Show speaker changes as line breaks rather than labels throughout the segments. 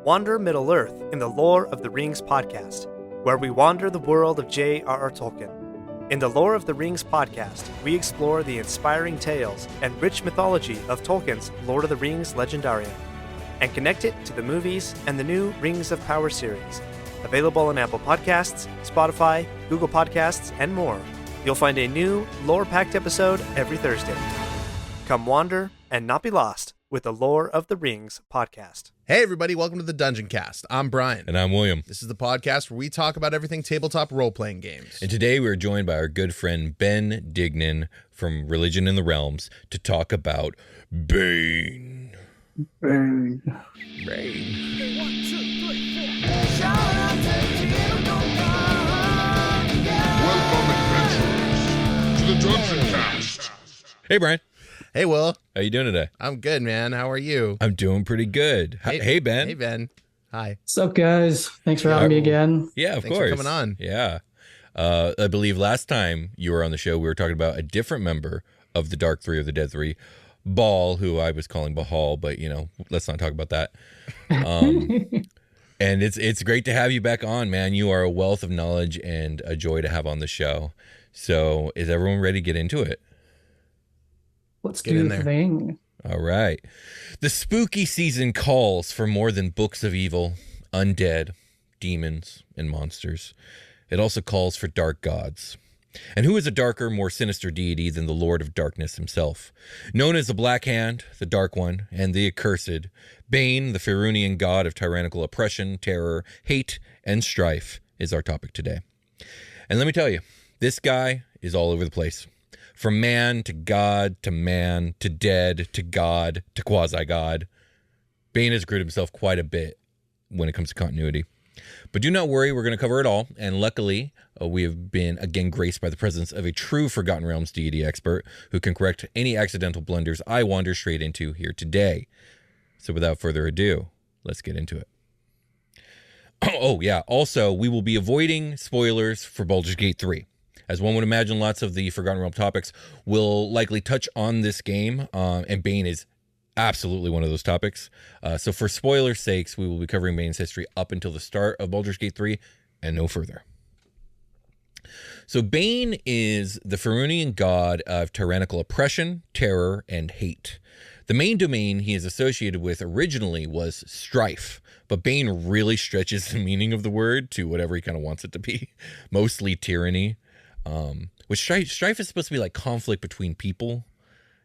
Wander Middle-earth in the Lore of the Rings podcast, where we wander the world of J.R.R. Tolkien. In the Lore of the Rings podcast, we explore the inspiring tales and rich mythology of Tolkien's Lord of the Rings legendarium, and connect it to the movies and the new Rings of Power series. Available on Apple Podcasts, Spotify, Google Podcasts, and more. You'll find a new lore-packed episode every Thursday. Come wander and not be lost with the Lore of the Rings podcast.
Hey everybody, welcome to the Dungeoncast. I'm Brian.
And I'm William.
This is the podcast where we talk about everything tabletop role-playing games.
And today we're joined by our good friend Ben Dignan from Religion in the Realms to talk about Bane.
Bane.
Bane.
1, 2, 3, 4. Shout out to
Welcome, adventurers, to the Dungeoncast.
Hey, Brian.
Hey Will.
How you doing today?
I'm good, man. How are you?
I'm doing pretty good. Hey, Ben.
Hey, Ben. Hi.
What's up, guys? Thanks for having me again.
Yeah, of
Thanks
course.
for coming on.
Yeah. I believe last time you were on the show, we were talking about a different member of the Dark Three or the Dead Three, Baal, who I was calling Bahal, but, you know, let's not talk about that. And it's great to have you back on, man. You are a wealth of knowledge and a joy to have on the show. So is everyone ready to get into it?
Let's
get
do
in
the
there.
thing.
All right. The spooky season calls for more than books of evil, undead, demons, and monsters. It also calls for dark gods. And who is a darker, more sinister deity than the Lord of Darkness himself? Known as the Black Hand, the Dark One, and the Accursed, Bane, the Faerunian god of tyrannical oppression, terror, hate, and strife, is our topic today. And let me tell you, this guy is all over the place. From man to god to man to dead to god to quasi-god. Bane has screwed himself quite a bit when it comes to continuity. But do not worry, we're going to cover it all. And luckily, we have been again graced by the presence of a true Forgotten Realms deity expert who can correct any accidental blunders I wander straight into here today. So without further ado, let's get into it. Oh yeah, also, we will be avoiding spoilers for Baldur's Gate 3. As one would imagine, lots of the Forgotten Realm topics will likely touch on this game, and Bane is absolutely one of those topics. So for spoiler sakes, we will be covering Bane's history up until the start of Baldur's Gate 3 and no further. So Bane is the Faerunian god of tyrannical oppression, terror, and hate. The main domain he is associated with originally was strife, but Bane really stretches the meaning of the word to whatever he kind of wants it to be, mostly tyranny. Which strife is supposed to be like conflict between people,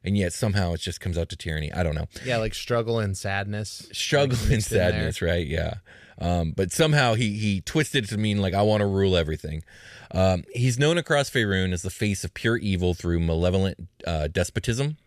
and yet somehow it just comes out to tyranny. I don't know.
Yeah, like struggle and sadness.
Struggle and sadness, right? Yeah. But somehow he twisted it to mean like, I want to rule everything. He's known across Faerun as the face of pure evil through malevolent despotism.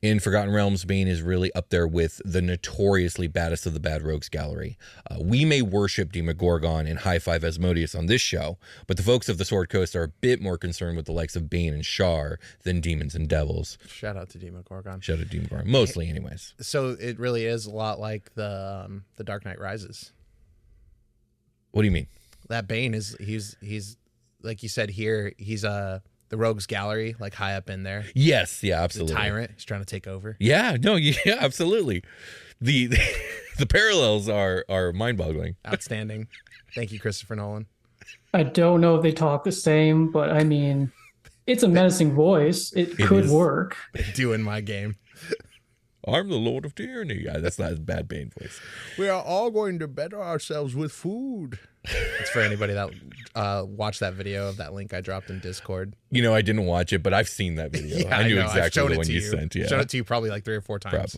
In Forgotten Realms, Bane is really up there with the notoriously baddest of the bad rogues gallery. We may worship Demogorgon and High Five Asmodeus on this show, but the folks of the Sword Coast are a bit more concerned with the likes of Bane and Shar than demons and devils.
Shout out to Demogorgon.
Shout out to Demogorgon, mostly anyways.
So it really is a lot like the Dark Knight Rises.
What do you mean?
That Bane he's like you said here, he's the rogues gallery, like high up in there.
Yes, yeah, absolutely.
The tyrant, he's trying to take over.
Yeah, no, yeah, absolutely. The parallels are mind-boggling.
Outstanding. Thank you, Christopher Nolan.
I don't know if they talk the same, but I mean, it's a menacing voice. It could work.
Doing my game.
I'm the Lord of Tyranny. Yeah, that's not a bad Bane voice.
We are all going to better ourselves with food. It's for anybody that watched that video of that link I dropped in Discord.
You know, I didn't watch it, but I've seen that video.
Yeah,
I knew
know.
exactly the one you sent. Yeah,
showed it to you probably like 3 or 4 times.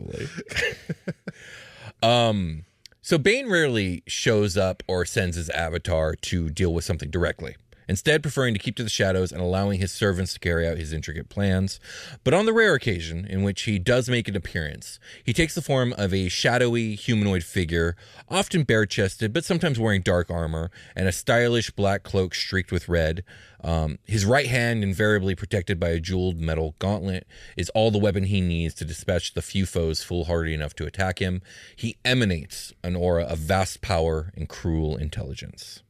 Probably. So Bane rarely shows up or sends his avatar to deal with something directly, instead preferring to keep to the shadows and allowing his servants to carry out his intricate plans. But on the rare occasion in which he does make an appearance, he takes the form of a shadowy humanoid figure, often bare-chested, but sometimes wearing dark armor, and a stylish black cloak streaked with red. His right hand, invariably protected by a jeweled metal gauntlet, is all the weapon he needs to dispatch the few foes foolhardy enough to attack him. He emanates an aura of vast power and cruel intelligence.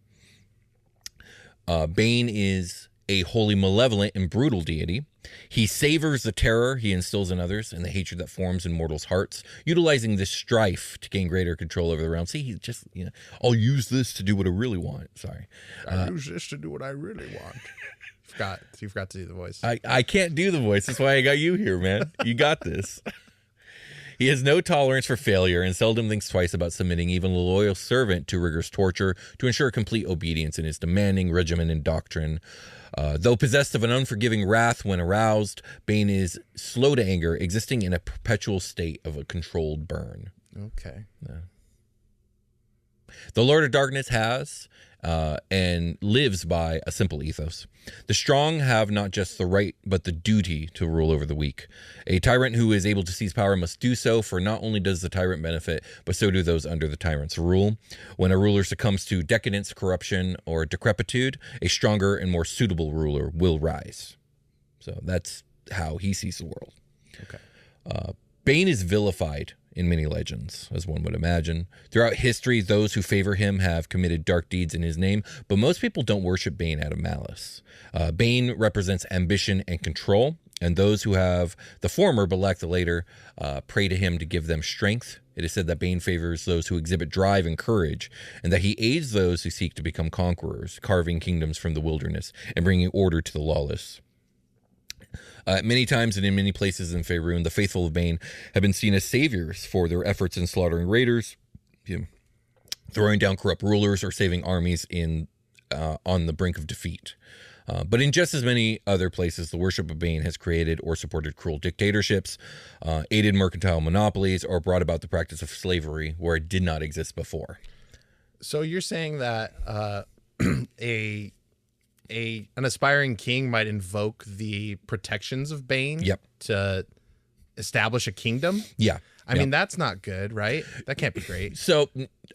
Bane is a wholly malevolent and brutal deity. He savors the terror he instills in others and the hatred that forms in mortals' hearts, utilizing this strife to gain greater control over the realm. See, he just, I'll use this to do what I really want. Sorry.
I use this to do what I really want. You forgot to do the voice.
I can't do the voice. That's why I got you here, man. You got this. He has no tolerance for failure and seldom thinks twice about submitting even a loyal servant to rigorous torture to ensure complete obedience in his demanding regimen and doctrine. Though possessed of an unforgiving wrath when aroused, Bane is slow to anger, existing in a perpetual state of a controlled burn.
Okay.
Yeah. The Lord of Darkness has and lives by a simple ethos. The strong have not just the right, but the duty to rule over the weak. A tyrant who is able to seize power must do so, for not only does the tyrant benefit, but so do those under the tyrant's rule. When a ruler succumbs to decadence, corruption, or decrepitude, a stronger and more suitable ruler will rise. So that's how he sees the world.
Okay.
Bane is vilified in many legends, as one would imagine. Throughout history, those who favor him have committed dark deeds in his name, but most people don't worship Bane out of malice. Bane represents ambition and control, and those who have the former but lack the later pray to him to give them strength. It is said that Bane favors those who exhibit drive and courage, and that he aids those who seek to become conquerors, carving kingdoms from the wilderness and bringing order to the lawless. Many times and in many places in Faerun, the faithful of Bane have been seen as saviors for their efforts in slaughtering raiders, throwing down corrupt rulers, or saving armies on the brink of defeat. But in just as many other places, the worship of Bane has created or supported cruel dictatorships, aided mercantile monopolies, or brought about the practice of slavery where it did not exist before.
So you're saying that an aspiring king might invoke the protections of Bane to establish a kingdom?
Yeah.
I mean, that's not good, right? That can't be great.
So,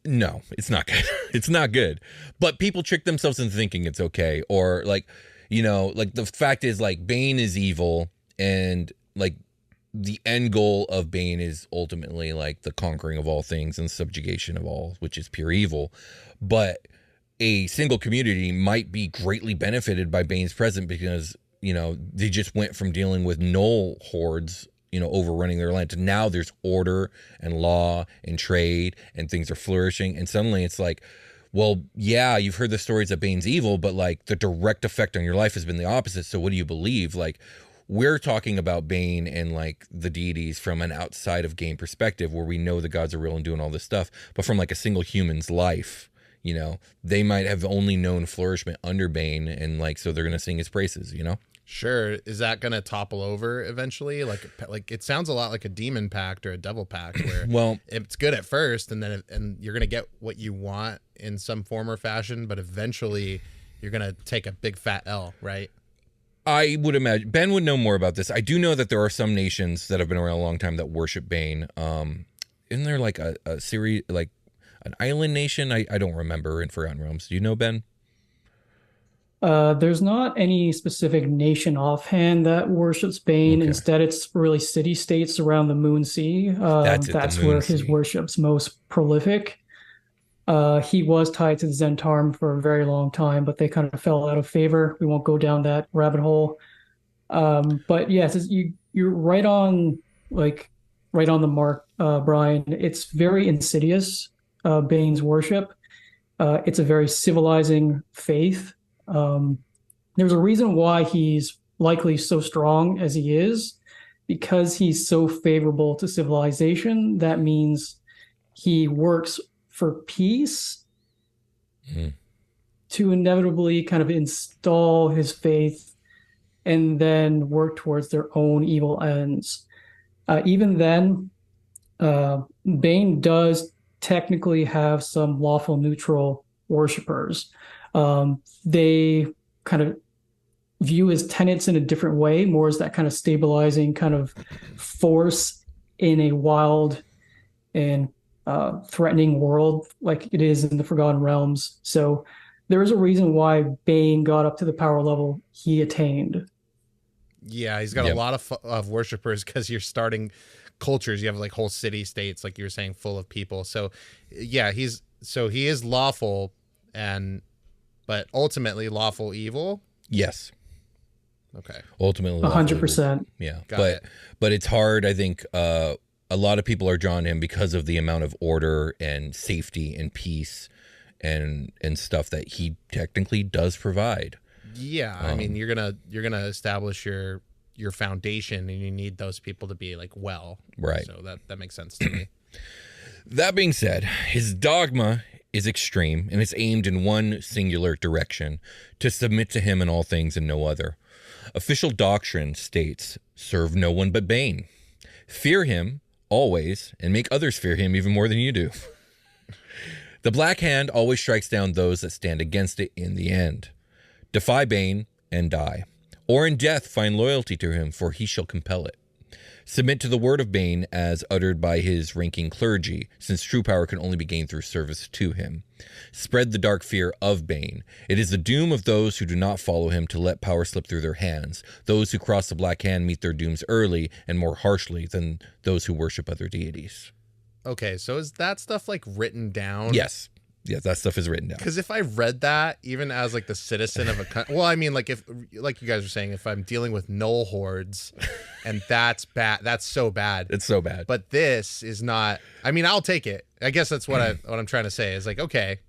no, it's not good. It's not good. But people trick themselves into thinking it's okay. Or, the fact is, Bane is evil, and, the end goal of Bane is ultimately, the conquering of all things and subjugation of all, which is pure evil. But a single community might be greatly benefited by Bane's presence because, they just went from dealing with gnoll hordes, overrunning their land to now there's order and law and trade and things are flourishing. And suddenly it's well, yeah, you've heard the stories that Bane's evil, but the direct effect on your life has been the opposite. So what do you believe? We're talking about Bane and the deities from an outside of game perspective where we know the gods are real and doing all this stuff, but from a single human's life. They might have only known flourishment under Bane, and so they're going to sing his praises,
Sure. Is that going to topple over eventually? It sounds a lot like a demon pact or a devil pact where it's good at first and then and you're going to get what you want in some form or fashion, but eventually you're going to take a big fat L, right?
I would imagine Ben would know more about this. I do know that there are some nations that have been around a long time that worship Bane. Isn't there a series, an island nation? I don't remember in Forgotten Realms. Do you know, Ben?
There's not any specific nation offhand that worships Bane. Okay. Instead, it's really city-states around the Moon Sea. That's where his worship's most prolific. He was tied to the Zentarum for a very long time, but they kind of fell out of favor. We won't go down that rabbit hole. But yes, you're right on the mark, Brian. It's very insidious. Bane's worship. It's a very civilizing faith. There's a reason why he's likely so strong as he is, because he's so favorable to civilization. That means he works for peace to inevitably kind of install his faith and then work towards their own evil ends. Even then, Bane does technically have some lawful neutral worshippers. They kind of view his tenets in a different way, more as that kind of stabilizing kind of force in a wild and threatening world like it is in the Forgotten Realms. So there is a reason why Bane got up to the power level he attained. Yeah,
he's got a lot of worshippers because you're starting cultures. You have whole city states, like you were saying, full of people. So yeah, he is lawful but ultimately lawful evil.
Yes.
Okay.
Ultimately,
100%.
Yeah,
Got
but it's hard. I think a lot of people are drawn to him because of the amount of order and safety and peace and stuff that he technically does provide.
Yeah, I mean, you're gonna establish your foundation, and you need those people to be like well.
Right.
So that makes sense to me.
That being said, his dogma is extreme, and it's aimed in one singular direction: to submit to him in all things and no other. Official doctrine states, serve no one but Bane. Fear him always, and make others fear him even more than you do. The Black Hand always strikes down those that stand against it in the end. Defy Bane and die, or in death find loyalty to him, for he shall compel it. Submit to the word of Bane as uttered by his ranking clergy, since true power can only be gained through service to him. Spread the dark fear of Bane. It is the doom of those who do not follow him to let power slip through their hands. Those who cross the Black Hand meet their dooms early and more harshly than those who worship other deities.
Okay, so is that stuff like written down?
Yes. Yeah, that stuff is written down.
Because if I read that, even as like the citizen of a country, well, I mean, like if, like you guys were saying, if I'm dealing with gnoll hordes, and that's bad, that's so bad.
It's so bad.
But this is not. I mean, I'll take it. I guess that's what I'm trying to say is like, okay,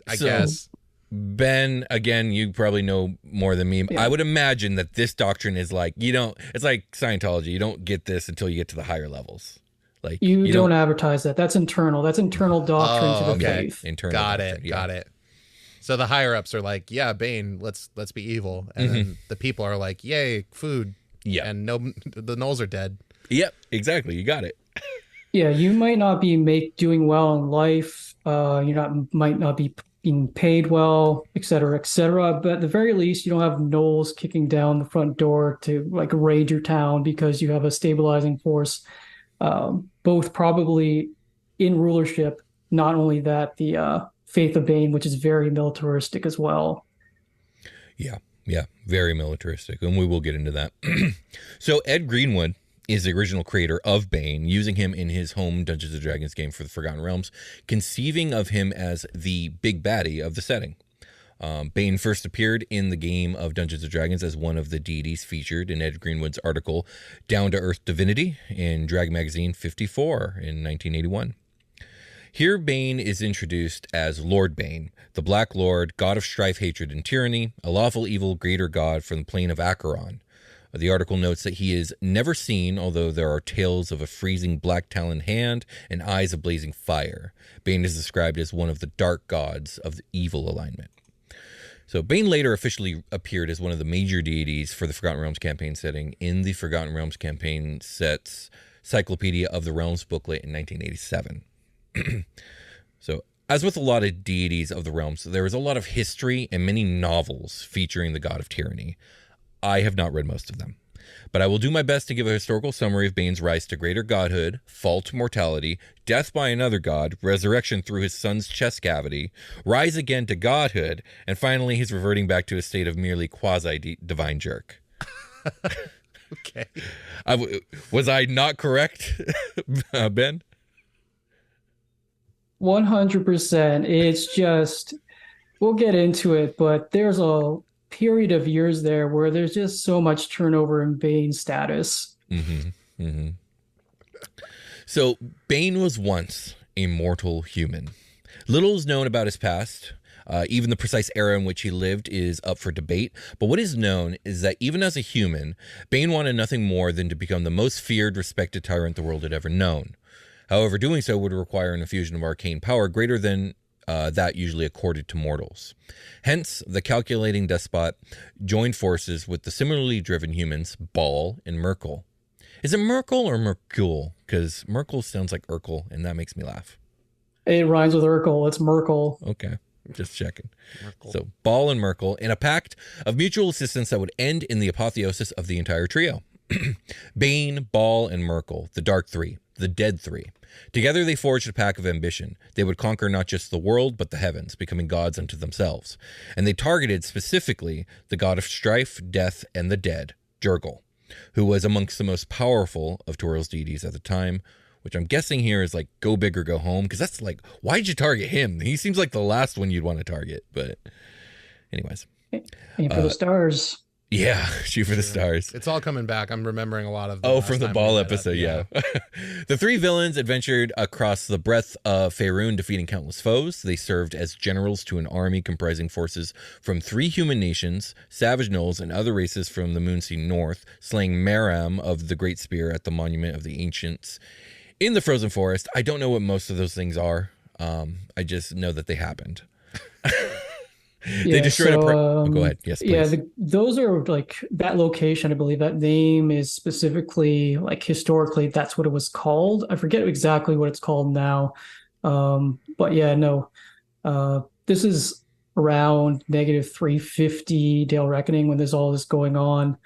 I guess.
Ben, again, you probably know more than me. Yeah. I would imagine that this doctrine is like, it's like Scientology. You don't get this until you get to the higher levels. Like
you don't advertise that. That's internal. That's internal doctrine to the faith.
Internal
got
doctrine,
it. Got it. So the higher ups are like, yeah, Bane, let's be evil, and then the people are like, yay, food. Yeah, and no, the gnolls are dead.
Yep, exactly. You got it.
Yeah, you might not be doing well in life. Might not be being paid well, et cetera, but at the very least, you don't have gnolls kicking down the front door to like raid your town because you have a stabilizing force. Both probably in rulership. Not only that, the Faith of Bane, which is very militaristic as well.
Yeah, very militaristic, and we will get into that. So Ed Greenwood is the original creator of Bane, using him in his home Dungeons & Dragons game for the Forgotten Realms, conceiving of him as the big baddie of the setting. Bane first appeared in the game of Dungeons & Dragons as one of the deities featured in Ed Greenwood's article Down to Earth Divinity in Drag Magazine 54 in 1981. Here Bane is introduced as Lord Bane, the Black Lord, god of strife, hatred, and tyranny, a lawful evil greater god from the plane of Acheron. The article notes that he is never seen, although there are tales of a freezing black taloned hand and eyes of blazing fire. Bane is described as one of the dark gods of the evil alignment. So Bane later officially appeared as one of the major deities for the Forgotten Realms campaign setting in the Forgotten Realms campaign set's Cyclopedia of the Realms booklet in 1987. So, as with a lot of deities of the realms, there is a lot of history and many novels featuring the god of tyranny. I have not read most of them, but I will do my best to give a historical summary of Bane's rise to greater godhood, fall to mortality, death by another god, resurrection through his son's chest cavity, rise again to godhood, and finally he's reverting back to a state of merely quasi-divine jerk.
Okay.
Was I not correct, Ben?
100%. It's just, we'll get into it, but there's a period of years there where there's just so much turnover in Bane's status.
So Bane was once a mortal human. Little is known about his past. Even the precise era in which he lived is up for debate. But what is known is that even as a human, Bane wanted nothing more than to become the most feared, respected tyrant the world had ever known. However, doing so would require an infusion of arcane power greater than that usually accorded to mortals. Hence, the calculating despot joined forces with the similarly driven humans, Baal and Merkel. Is it Merkel or Merkul? Because Merkel sounds like Urkel, and that makes me laugh.
It rhymes with Urkel. It's Merkel.
Okay, just checking. Merkel. So, Baal and Merkel in a pact of mutual assistance that would end in the apotheosis of the entire trio. Bane, Baal, and Merkel, the Dark Three, the Dead Three. Together they forged a pact of ambition. They would conquer not just the world, but the heavens, becoming gods unto themselves. And they targeted specifically the god of strife, death, and the dead, Jurgel, who was amongst the most powerful of Toral's deities at the time, which I'm guessing here is like go big or go home, because that's like, why'd you target him? He seems like the last one you'd want to target, but anyways.
Aim for the stars.
Yeah, Shoot for the Stars.
It's all coming back. I'm remembering a lot of
from the ball episode, yeah. The three villains adventured across the breadth of Faerun, defeating countless foes. They served as generals to an army comprising forces from 3 human nations, savage gnolls, and other races from the Moonsea North, slaying Meram of the Great Spear at the Monument of the Ancients in the Frozen Forest. I don't know what most of those things are. I just know that they happened. They destroyed go ahead. Yes, please.
Yeah, those are like that location. I believe that name is specifically like historically that's what it was called. I forget exactly what it's called now. But yeah, no. This is around -350 Dale Reckoning when there's all this going on.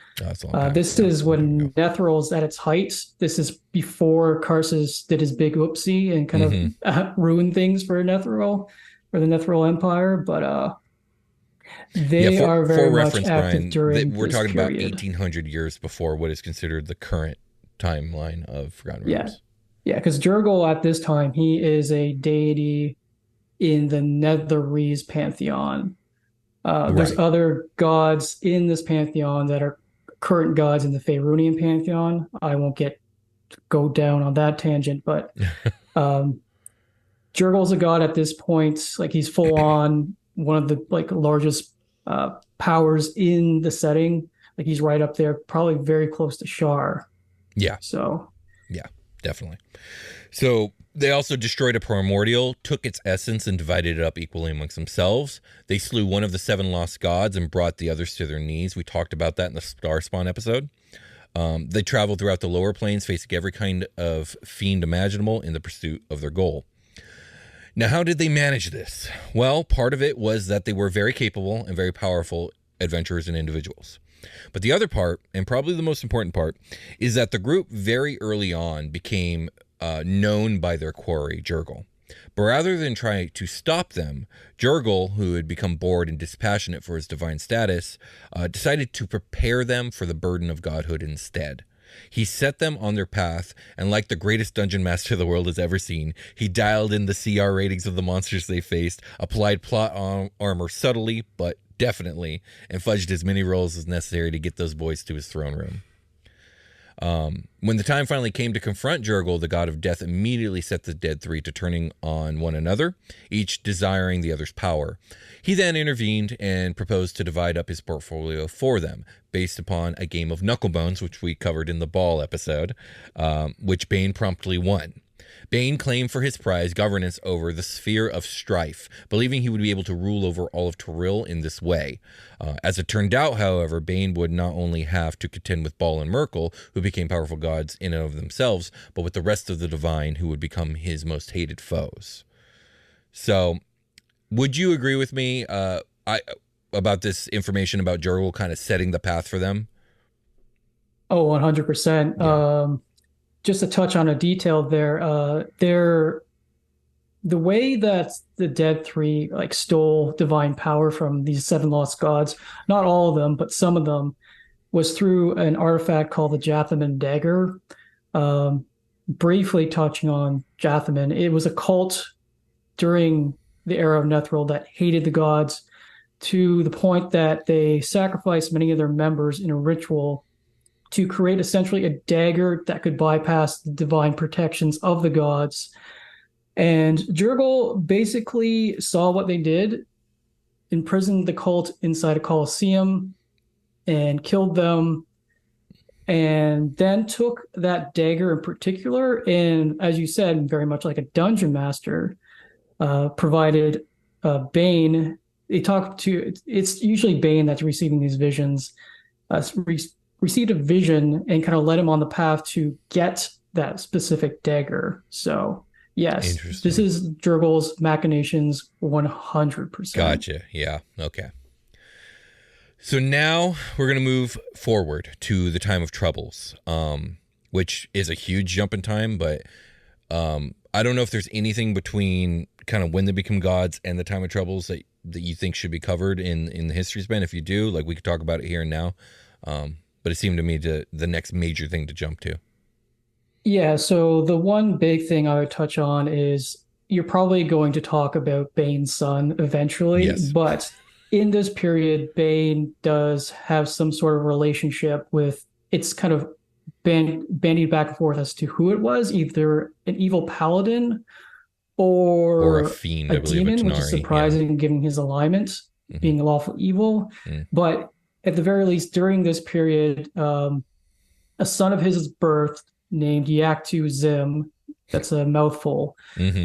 This is when Nethral's at its height. This is before Karsus did his big oopsie and kind of ruined things for Nethral or the Nethral Empire. But they are very much active, Brian, during
we're talking
period.
About 1800 years before what is considered the current timeline of Forgotten Realms.
Yeah, because Jurgle at this time, he is a deity in the Netherese pantheon. There's other gods in this pantheon that are current gods in the Faerunian pantheon. I won't go down on that tangent, but Jurgle's a god at this point. Like he's full on one of the like largest powers in the setting. Like he's right up there, probably very close to Shar.
Yeah.
So.
Yeah, definitely. So they also destroyed a primordial, took its essence, and divided it up equally amongst themselves. They slew one of the 7 lost gods and brought the others to their knees. We talked about that in the Starspawn episode. They traveled throughout the lower planes, facing every kind of fiend imaginable in the pursuit of their goal. Now, how did they manage this? Well, part of it was that they were very capable and very powerful adventurers and individuals. But the other part, and probably the most important part, is that the group very early on became known by their quarry, Jurgle. But rather than try to stop them, Jurgle, who had become bored and dispassionate for his divine status, decided to prepare them for the burden of godhood instead. He set them on their path, and like the greatest dungeon master the world has ever seen, he dialed in the CR ratings of the monsters they faced, applied plot armor subtly, but definitely, and fudged as many rolls as necessary to get those boys to his throne room. When the time finally came to confront Jurgle, the god of death immediately set the dead 3 to turning on one another, each desiring the other's power. He then intervened and proposed to divide up his portfolio for them, based upon a game of knucklebones, which we covered in the ball episode, which Bane promptly won. Bane claimed for his prize governance over the sphere of strife, believing he would be able to rule over all of Toril in this way. As it turned out, however, Bane would not only have to contend with Baal and Merkel, who became powerful gods in and of themselves, but with the rest of the divine, who would become his most hated foes. So, would you agree with me about this information about Jurgle kind of setting the path for them?
Oh, 100%. Yeah. Just to touch on a detail there, the way that the Dead 3 like stole divine power from these 7 lost gods, not all of them, but some of them, was through an artifact called the Jathaman Dagger. Briefly touching on Jathaman, it was a cult during the era of Nethral that hated the gods to the point that they sacrificed many of their members in a ritual to create essentially a dagger that could bypass the divine protections of the gods. And Jurgle basically saw what they did, imprisoned the cult inside a Colosseum and killed them, and then took that dagger in particular, and as you said, very much like a dungeon master, provided Bane. It's usually Bane that's receiving these visions, received a vision and kind of led him on the path to get that specific dagger. So yes, this is Jurgle's machinations 100%.
Gotcha. Yeah. Okay. So now we're going to move forward to the time of troubles, which is a huge jump in time, but I don't know if there's anything between kind of when they become gods and the time of troubles that you think should be covered in the history span. If you do, like, we could talk about it here and now. But it seemed to me the next major thing to jump to.
Yeah, so the one big thing I would touch on is you're probably going to talk about Bane's son eventually,
yes.
But in this period, Bane does have some sort of relationship with, it's kind of bandied back and forth as to who it was, either an evil paladin or
a fiend,
a demon, which is surprising given his alignment, being lawful evil. But at the very least, during this period, a son of his is birthed named Yaktu Zim. That's a mouthful.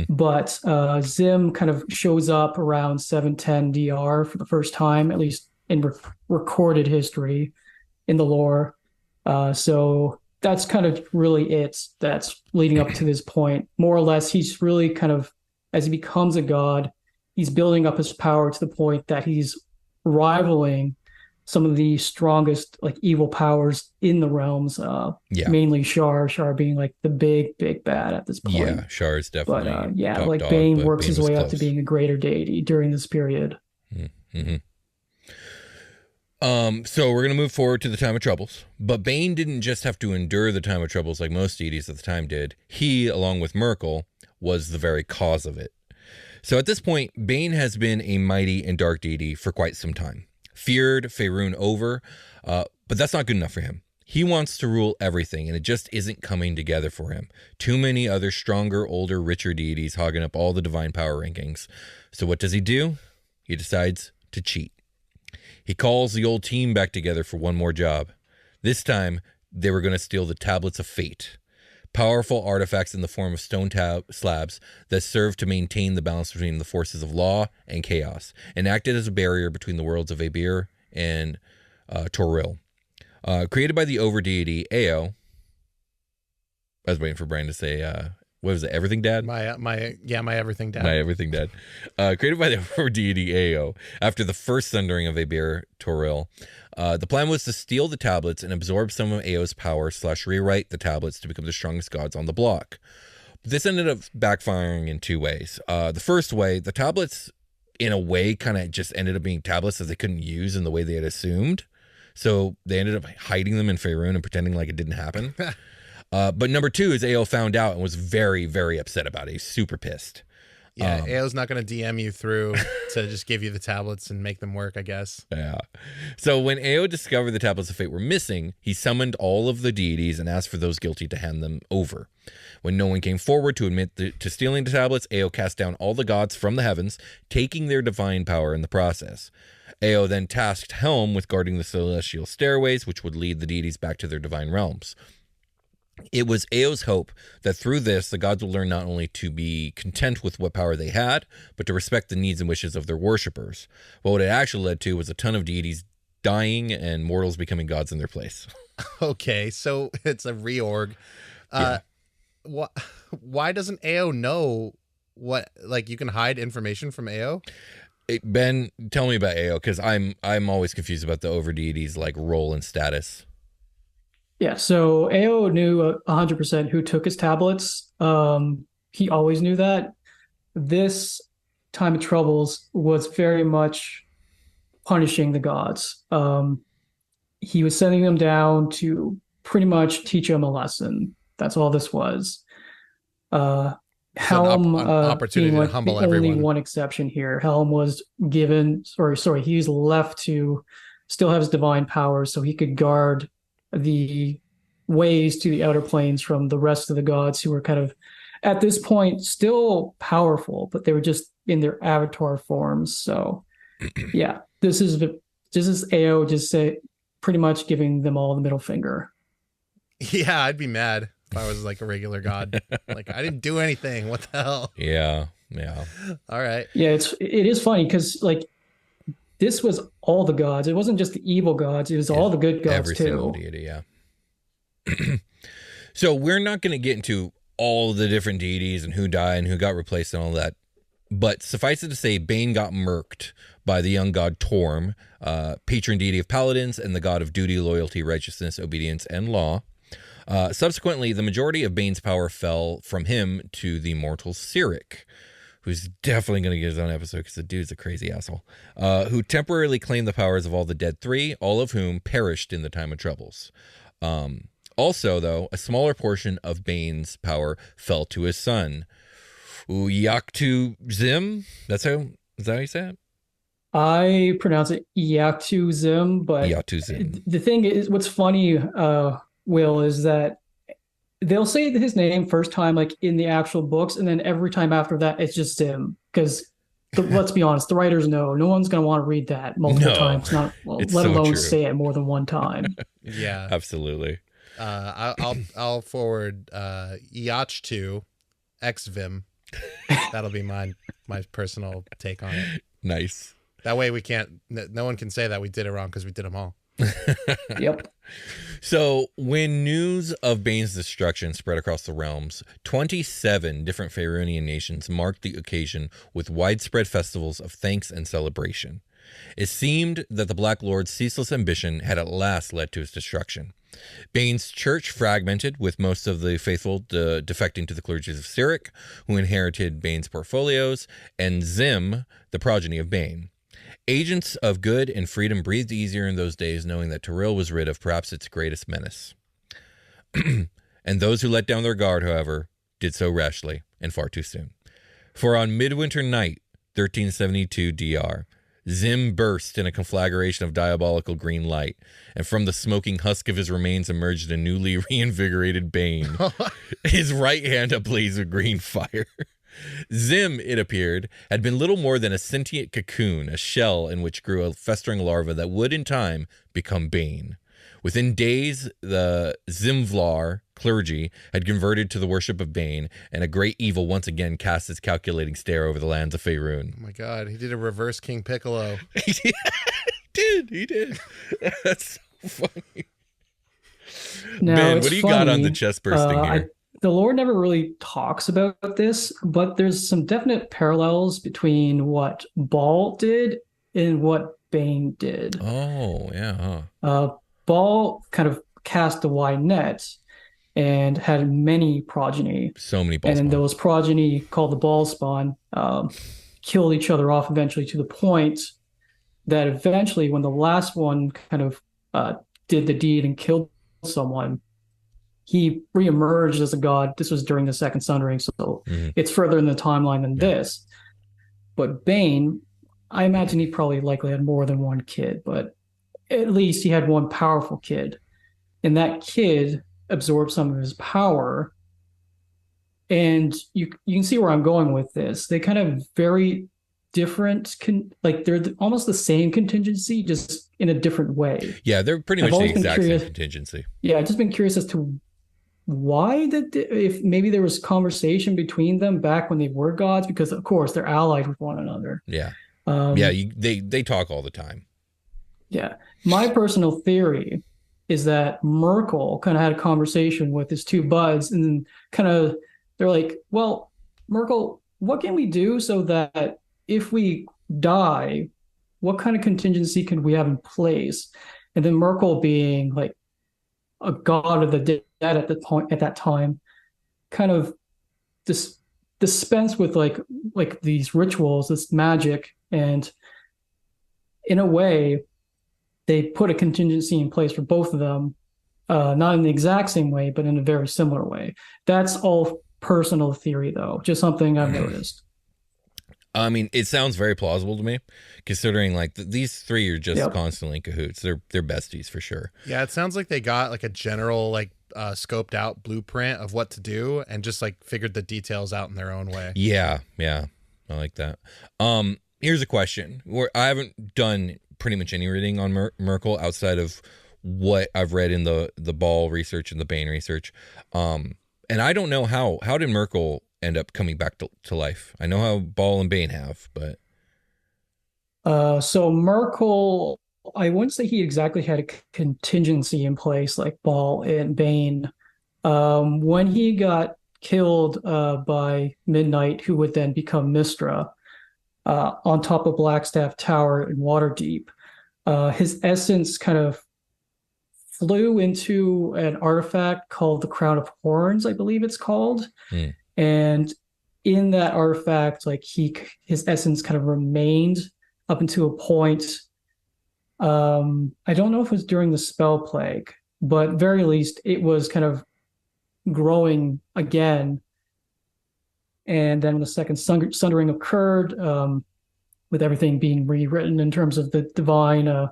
But Zim kind of shows up around 710 DR for the first time, at least in recorded history in the lore. So that's kind of really it that's leading up to this point. More or less, he's really kind of, as he becomes a god, he's building up his power to the point that he's rivaling some of the strongest like evil powers in the realms. Mainly Shar being like the big bad at this point.
Yeah, Shar is definitely.
But like Bane works his way up to being a greater deity during this period.
So we're going to move forward to the Time of Troubles. But Bane didn't just have to endure the Time of Troubles like most deities at the time did. He, along with Merkel, was the very cause of it. So at this point, Bane has been a mighty and dark deity for quite some time. Feared Faerun over, but that's not good enough for him. He wants to rule everything, and it just isn't coming together for him. Too many other stronger, older, richer deities hogging up all the divine power rankings. So what does he do? He decides to cheat. He calls the old team back together for one more job. This time, they were going to steal the Tablets of Fate. Powerful artifacts in the form of stone slabs that served to maintain the balance between the forces of law and chaos, and acted as a barrier between the worlds of Aebir and Toril. Created by the overdeity Ao. I was waiting for Brian to say, what was it, Everything Dad?
My Everything Dad.
My Everything Dad. Created by the overdeity Ao after the first thundering of Aebir Toril. The plan was to steal the tablets and absorb some of Ao's power / rewrite the tablets to become the strongest gods on the block. But this ended up backfiring in two ways. The first way, the tablets in a way kind of just ended up being tablets that they couldn't use in the way they had assumed. So they ended up hiding them in Faerun and pretending like it didn't happen. But number two is Ao found out and was very, very upset about it. He's super pissed.
Yeah, Ao's not going to DM you through to just give you the tablets and make them work, I guess.
Yeah. So when Ao discovered the Tablets of Fate were missing, he summoned all of the deities and asked for those guilty to hand them over. When no one came forward to admit to stealing the tablets, Ao cast down all the gods from the heavens, taking their divine power in the process. Ao then tasked Helm with guarding the celestial stairways, which would lead the deities back to their divine realms. It was Ao's hope that through this, the gods would learn not only to be content with what power they had, but to respect the needs and wishes of their worshippers. But what it actually led to was a ton of deities dying and mortals becoming gods in their place.
Okay, so it's a reorg. Why doesn't Ao know what, like, you can hide information from Ao?
Ben, tell me about Ao, because I'm always confused about the overdeities' like role and status.
Yeah, so Ao knew 100% who took his tablets. He always knew that. This Time of Troubles was very much punishing the gods. He was sending them down to pretty much teach them a lesson. That's all this was. Helm,
an opportunity to humble everyone.
Only one exception here. Helm was given, he was left to still have his divine powers, so he could guard the ways to the outer planes from the rest of the gods who were kind of at this point still powerful, but they were just in their avatar forms. So yeah, this is Ao just pretty much giving them all the middle finger.
Yeah, I'd be mad if I was like a regular god. Like, I didn't do anything. What the hell?
Yeah.
All right.
Yeah, it is funny because like this was all the gods. It wasn't just the evil gods. It was all the good gods
every
too.
Single deity, yeah. So we're not going to get into all the different deities and who died and who got replaced and all that. But suffice it to say, Bane got murked by the young god Torm, patron deity of paladins and the god of duty, loyalty, righteousness, obedience, and law. Subsequently, the majority of Bane's power fell from him to the mortal Cyric, who's definitely going to get his own episode because the dude's a crazy asshole, who temporarily claimed the powers of all the dead three, all of whom perished in the Time of Troubles. Also, though, a smaller portion of Bane's power fell to his son, Yaktu Zim. Is that how you say it?
I pronounce it Iactuzim, but
Iactuzim.
The thing is, what's funny, Will, is that they'll say his name first time, like in the actual books, and then every time after that, it's just Zim. Because let's be honest, the writers know no one's going to want to read that multiple times, let alone say it more than one time.
Yeah,
absolutely.
I'll forward Iach2 Xvim. That'll be my personal take on it.
Nice.
That way no one can say that we did it wrong because we did them all.
Yep.
So when news of Bane's destruction spread across the realms, 27 different Faerunian nations marked the occasion with widespread festivals of thanks and celebration. It seemed that the Black Lord's ceaseless ambition had at last led to his destruction. Bane's church fragmented, with most of the faithful defecting to the clergies of Cyric, who inherited Bane's portfolios, and Zim, the progeny of Bane. Agents of good and freedom breathed easier in those days, knowing that Tyrell was rid of perhaps its greatest menace. And those who let down their guard, however, did so rashly and far too soon. For on midwinter night, 1372 DR, Zim burst in a conflagration of diabolical green light, and from the smoking husk of his remains emerged a newly reinvigorated Bane, his right hand ablaze with green fire. Zim, it appeared, had been little more than a sentient cocoon, a shell in which grew a festering larva that would in time become Bane. Within days, the Zimvlar clergy had converted to the worship of Bane, and a great evil once again cast its calculating stare over the lands of Faerun.
Oh my god, he did a reverse King Piccolo.
He did. That's so funny.
Now,
Ben, what do you got on the chest bursting here?
The lore never really talks about this, but there's some definite parallels between what Baal did and what Bane did.
Oh, yeah.
Baal kind of cast a wide net and had many progeny.
So many Baal
spawn. And those progeny, called the Baal spawn, killed each other off eventually, to the point that eventually when the last one kind of did the deed and killed someone, he reemerged as a god. This was during the Second Sundering, so it's further in the timeline than this. But Bane, I imagine he probably likely had more than one kid, but at least he had one powerful kid. And that kid absorbed some of his power. And you can see where I'm going with this. They kind of very different, they're almost the same contingency, just in a different way.
Yeah, they're pretty much the exact same contingency.
Yeah, I've just been curious as to why if maybe there was conversation between them back when they were gods, because of course they're allied with one another.
Yeah. They talk all the time.
Yeah. My personal theory is that Merkel kind of had a conversation with his two buds, and then kind of they're like, well, Merkel, what can we do so that if we die, what kind of contingency can we have in place? And then Merkel, being like a god of the dead at that time, kind of dispense with like these rituals, this magic, and in a way they put a contingency in place for both of them, not in the exact same way, but in a very similar way. That's all personal theory, though, just something I've noticed.
I mean, it sounds very plausible to me, considering like these three are just constantly in cahoots. They're besties for sure.
Yeah, it sounds like they got like a general scoped out blueprint of what to do and just like figured the details out in their own way.
Yeah, I like that. Here's a question. I haven't done pretty much any reading on Merkel outside of what I've read in the Baal research and the Bane research. And I don't know how did Merkel end up coming back to life. I know how Baal and Bane have, but
so Merkel, I wouldn't say he exactly had a contingency in place like Baal and Bane. When he got killed by Midnight, who would then become Mystra, on top of Blackstaff Tower in Waterdeep, his essence kind of flew into an artifact called the Crown of Horns, I believe it's called. And in that artifact, like his essence kind of remained up until a point. I don't know if it was during the spell plague, but very least it was kind of growing again. And then when the Second Sundering occurred, with everything being rewritten in terms of the divine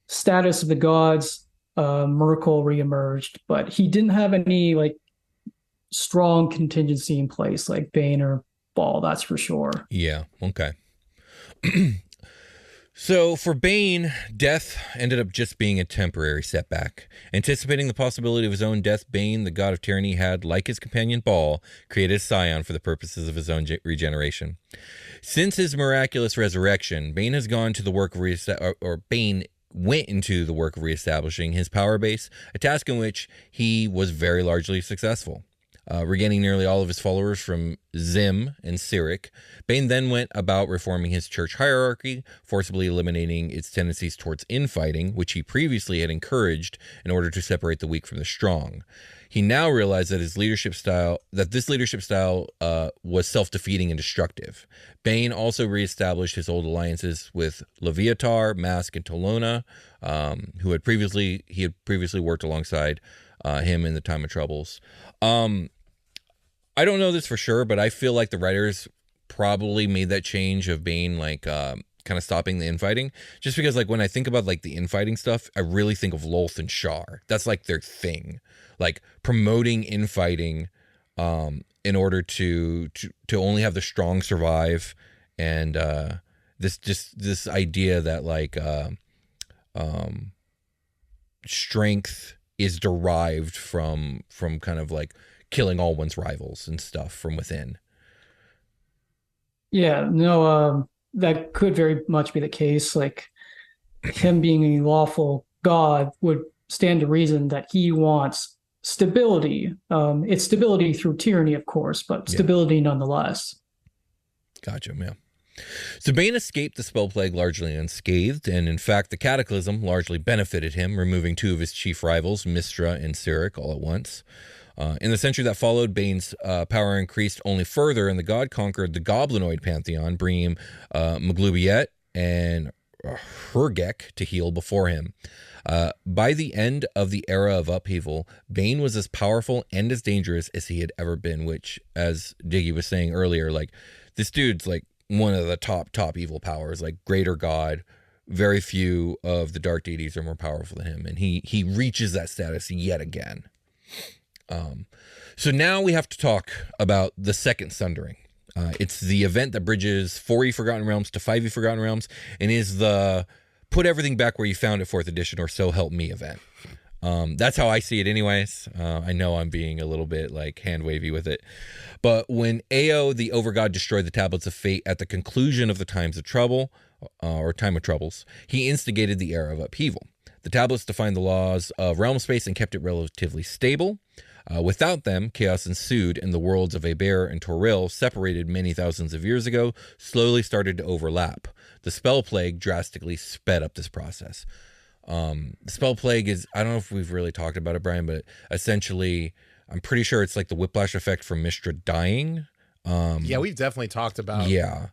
status of the gods. Merkel reemerged, but he didn't have any like strong contingency in place like Bane or Ball, that's for sure.
Yeah, okay. So for Bane, death ended up just being a temporary setback. Anticipating the possibility of his own death, Bane, the god of tyranny, had, like his companion Ball, created a scion for the purposes of his own regeneration. Since his miraculous resurrection, Bane has gone to the work of Bane went into the work of reestablishing his power base, a task in which he was very largely successful. Regaining nearly all of his followers from Zim and Cyric, Bane then went about reforming his church hierarchy, forcibly eliminating its tendencies towards infighting, which he previously had encouraged in order to separate the weak from the strong. He now realized that this leadership style was self-defeating and destructive. Bane also reestablished his old alliances with Leviatar, Mask, and Tolona, who had previously worked alongside him in the time of troubles. I don't know this for sure, but I feel like the writers probably made that change of Bane like kind of stopping the infighting, just because like when I think about like the infighting stuff, I really think of Lolth and Shar. That's like their thing, like promoting infighting in order to only have the strong survive, and this idea that like strength is derived from kind of like killing all one's rivals and stuff from within.
Yeah, no, that could very much be the case. Like him being a lawful god would stand to reason that he wants stability. It's stability through tyranny, of course, but stability nonetheless.
Gotcha, yeah. So Bane escaped the spell plague largely unscathed, and in fact the cataclysm largely benefited him, removing two of his chief rivals, Mystra and Cyric, all at once. In the century that followed, Bane's power increased only further, and the god conquered the goblinoid pantheon, bringing him Maglubiet and Hergek to heal before him. By the end of the era of upheaval, Bane was as powerful and as dangerous as he had ever been, which, as Diggy was saying earlier, like this dude's like one of the top evil powers, like greater god. Very few of the dark deities are more powerful than him, and he reaches that status yet again. So now we have to talk about the Second Sundering. It's the event that bridges 4e Forgotten Realms to 5e Forgotten Realms, and is the put everything back where you found it 4th edition or so help me event. That's how I see it anyways. I know I'm being a little bit like hand wavy with it, but when Ao, the Overgod, destroyed the Tablets of Fate at the conclusion of the Times of Trouble, or Time of Troubles, he instigated the era of upheaval. The tablets defined the laws of realm space and kept it relatively stable. Without them, chaos ensued, and the worlds of Eber and Toril, separated many thousands of years ago, slowly started to overlap. The spell plague drastically sped up this process. The spell plague is, I don't know if we've really talked about it, Brian, but essentially, I'm pretty sure it's like the whiplash effect from Mystra dying.
Yeah, we've definitely talked about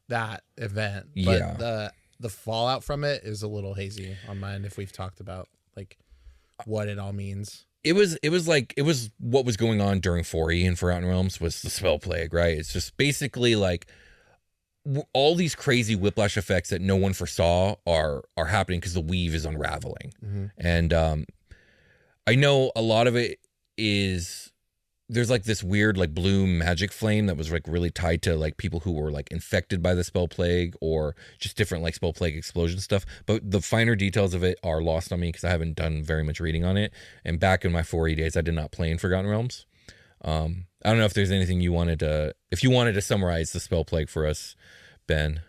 that event, but the fallout from it is a little hazy on mine if we've talked about like what it all means.
It was what was going on during 4E and Forgotten Realms was the spell plague, right? It's just basically like all these crazy whiplash effects that no one foresaw are happening because the weave is unraveling. Mm-hmm. And I know a lot of it is there's like this weird like blue magic flame that was like really tied to like people who were like infected by the spell plague or just different like spell plague explosion stuff. But the finer details of it are lost on me because I haven't done very much reading on it. And back in my 4E days, I did not play in Forgotten Realms. I don't know if there's anything you wanted to summarize the spell plague for us, Ben.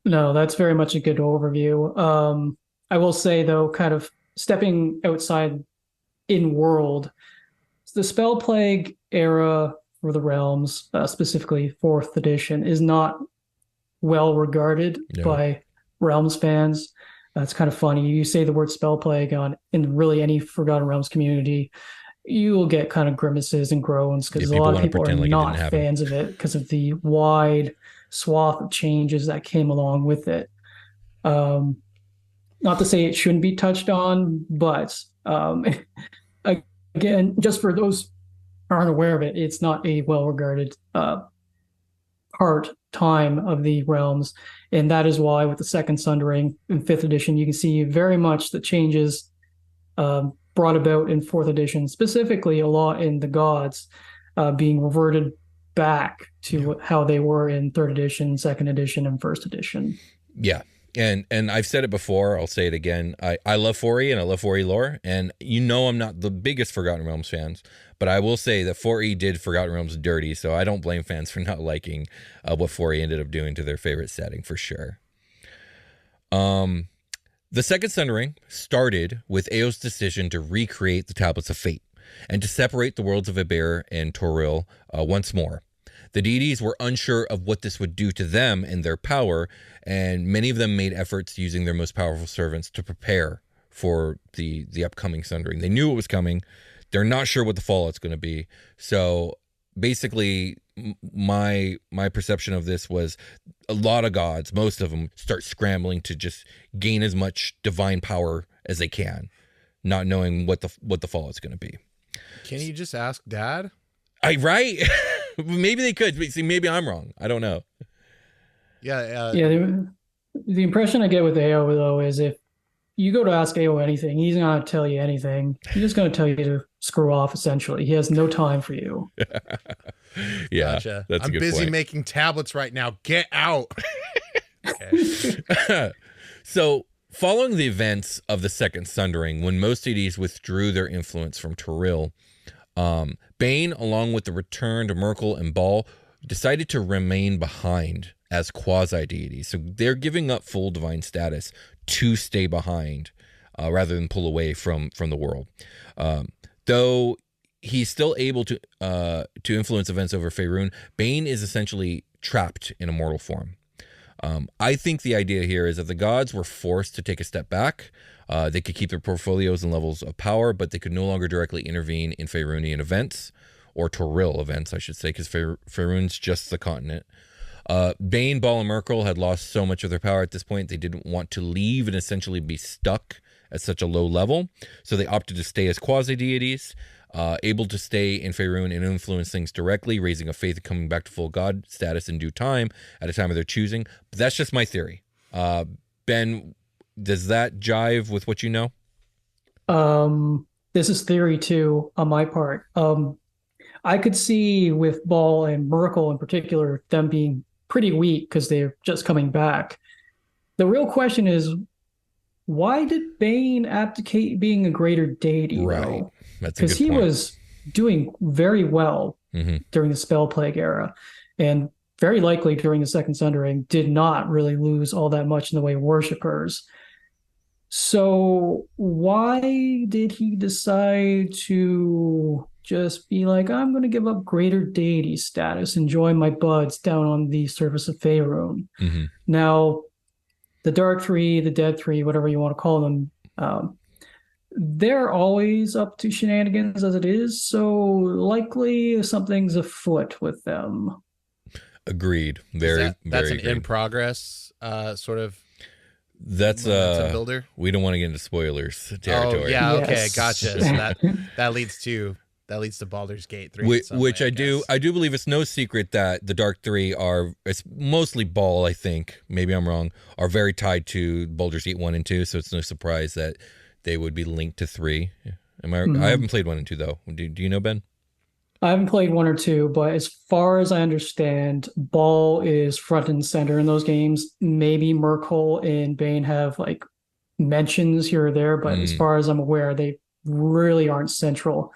No, that's very much a good overview. I will say though, kind of stepping outside in world, the spell plague era for the realms, specifically 4th edition, is not well regarded by realms fans. It's kind of funny. You say the word spell plague in really any Forgotten Realms community, you will get kind of grimaces and groans because a lot of people are not fans of it because of the wide swath of changes that came along with it. Not to say it shouldn't be touched on, but again, just for those who aren't aware of it, it's not a well-regarded part-time of the realms. And that is why with the Second Sundering in 5th edition, you can see very much the changes brought about in 4th edition, specifically a lot in the gods being reverted back to how they were in 3rd edition, 2nd edition, and 1st edition.
Yeah. And I've said it before, I'll say it again. I love 4E and I love 4E lore, and I'm not the biggest Forgotten Realms fans, but I will say that 4E did Forgotten Realms dirty, so I don't blame fans for not liking what 4E ended up doing to their favorite setting for sure. The Second Sundering started with Eo's decision to recreate the Tablets of Fate and to separate the worlds of Eber and Toril once more. The deities were unsure of what this would do to them and their power, and many of them made efforts using their most powerful servants to prepare for the upcoming Sundering. They knew it was coming. They're not sure what the fallout's going to be. So basically, my perception of this was a lot of gods, most of them, start scrambling to just gain as much divine power as they can, not knowing what the fallout's going to be.
Can you just ask Dad?
Right? Maybe they could. See, maybe I'm wrong. I don't know.
Yeah.
The impression I get with AO, though, is if you go to ask AO anything, he's not going to tell you anything. He's just going to tell you to screw off, essentially. He has no time for you.
Yeah,
gotcha.
That's
I'm
a good
busy
point.
making tablets right now. Get out. Okay.
So, following the events of the Second Sundering, when most deities withdrew their influence from Toril, Bane, along with the returned Merkel and Baal, decided to remain behind as quasi-deities. So they're giving up full divine status to stay behind rather than pull away from the world. Though he's still able to influence events over Faerun, Bane is essentially trapped in a mortal form. I think the idea here is that the gods were forced to take a step back. They could keep their portfolios and levels of power, but they could no longer directly intervene in Faerunian events, or Toril events, I should say, because Faerun's just the continent. Bane, Baal, and Merkel had lost so much of their power at this point, they didn't want to leave and essentially be stuck at such a low level, so they opted to stay as quasi-deities, able to stay in Faerun and influence things directly, raising a faith and coming back to full god status in due time, at a time of their choosing. But that's just my theory. Ben, does that jive with what you know?
This is theory too on my part. I could see with Baal and Merkel in particular, them being pretty weak because they're just coming back. The real question is, why did Bane abdicate being a greater deity?
Right. That's a good point.
Because he was doing very well during the Spell Plague era, and very likely during the Second Sundering did not really lose all that much in the way of worshippers. So why did he decide to just be like, I'm going to give up greater deity status and join my buds down on the surface of Faerun? Now, the Dark Three, the Dead Three, whatever you want to call them, they're always up to shenanigans as it is, so likely something's afoot with them.
Agreed. That's
an
agreed.
in progress sort of.
That's
builder.
We don't want to get into spoilers territory.
Oh yeah, okay,
Yes.
gotcha. So that leads to Baldur's Gate 3,
which I do believe it's no secret that the Dark Three it's mostly Baal, I think, maybe I'm wrong, are very tied to Baldur's Gate 1 and 2, so it's no surprise that they would be linked to 3. I haven't played 1 and 2 though. Do you know, Ben?
I haven't played 1 or 2, but as far as I understand, Baal is front and center in those games. Maybe Merkel and Bane have like mentions here or there, but as far as I'm aware, they really aren't central,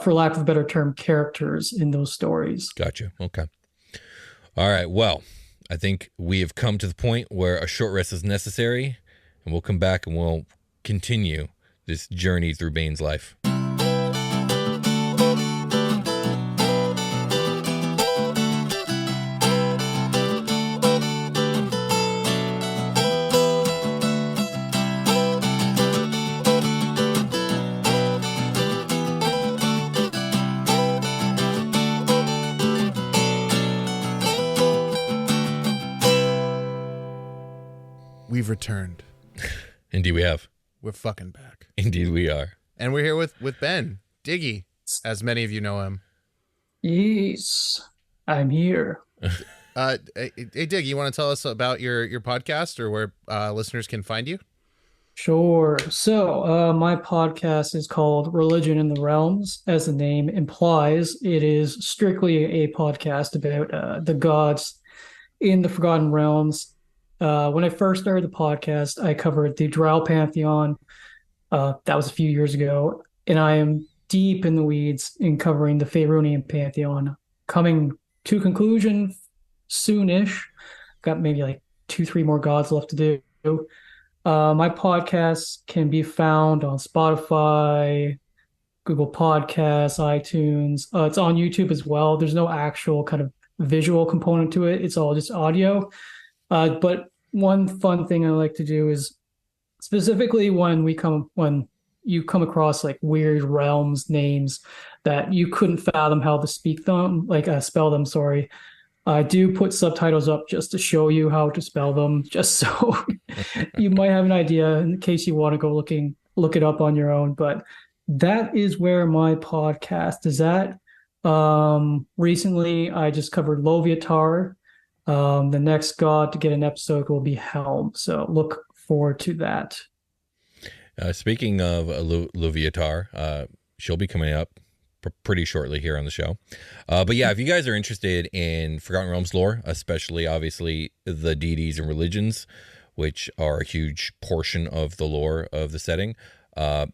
for lack of a better term, characters in those stories.
Gotcha. Okay. All right. Well, I think we have come to the point where a short rest is necessary, and we'll come back and we'll continue this journey through Bane's life.
We've returned.
Indeed we have.
We're fucking back.
Indeed we are.
And we're here with Ben, Diggy, as many of you know him.
Yes, I'm here.
Hey, Dig, you want to tell us about your podcast or where listeners can find you?
Sure. So, my podcast is called Religion in the Realms. As the name implies, it is strictly a podcast about the gods in the Forgotten Realms. When I first started the podcast, I covered the Drow Pantheon. That was a few years ago. And I am deep in the weeds in covering the Faerunian Pantheon, coming to conclusion soonish. Got maybe like 2, 3 more gods left to do. My podcast can be found on Spotify, Google Podcasts, iTunes. It's on YouTube as well. There's no actual kind of visual component to it. It's all just audio. But one fun thing I like to do is specifically when you come across like weird realms names that you couldn't fathom how to spell them, sorry. I do put subtitles up just to show you how to spell them, just so you might have an idea in case you want to go look it up on your own. But that is where my podcast is at. Recently, I just covered Loviatar. The next god to get an episode will be Helm. So look forward to that.
Speaking of Loviatar, she'll be coming up pretty shortly here on the show. But yeah, if you guys are interested in Forgotten Realms lore, especially obviously the deities and religions, which are a huge portion of the lore of the setting,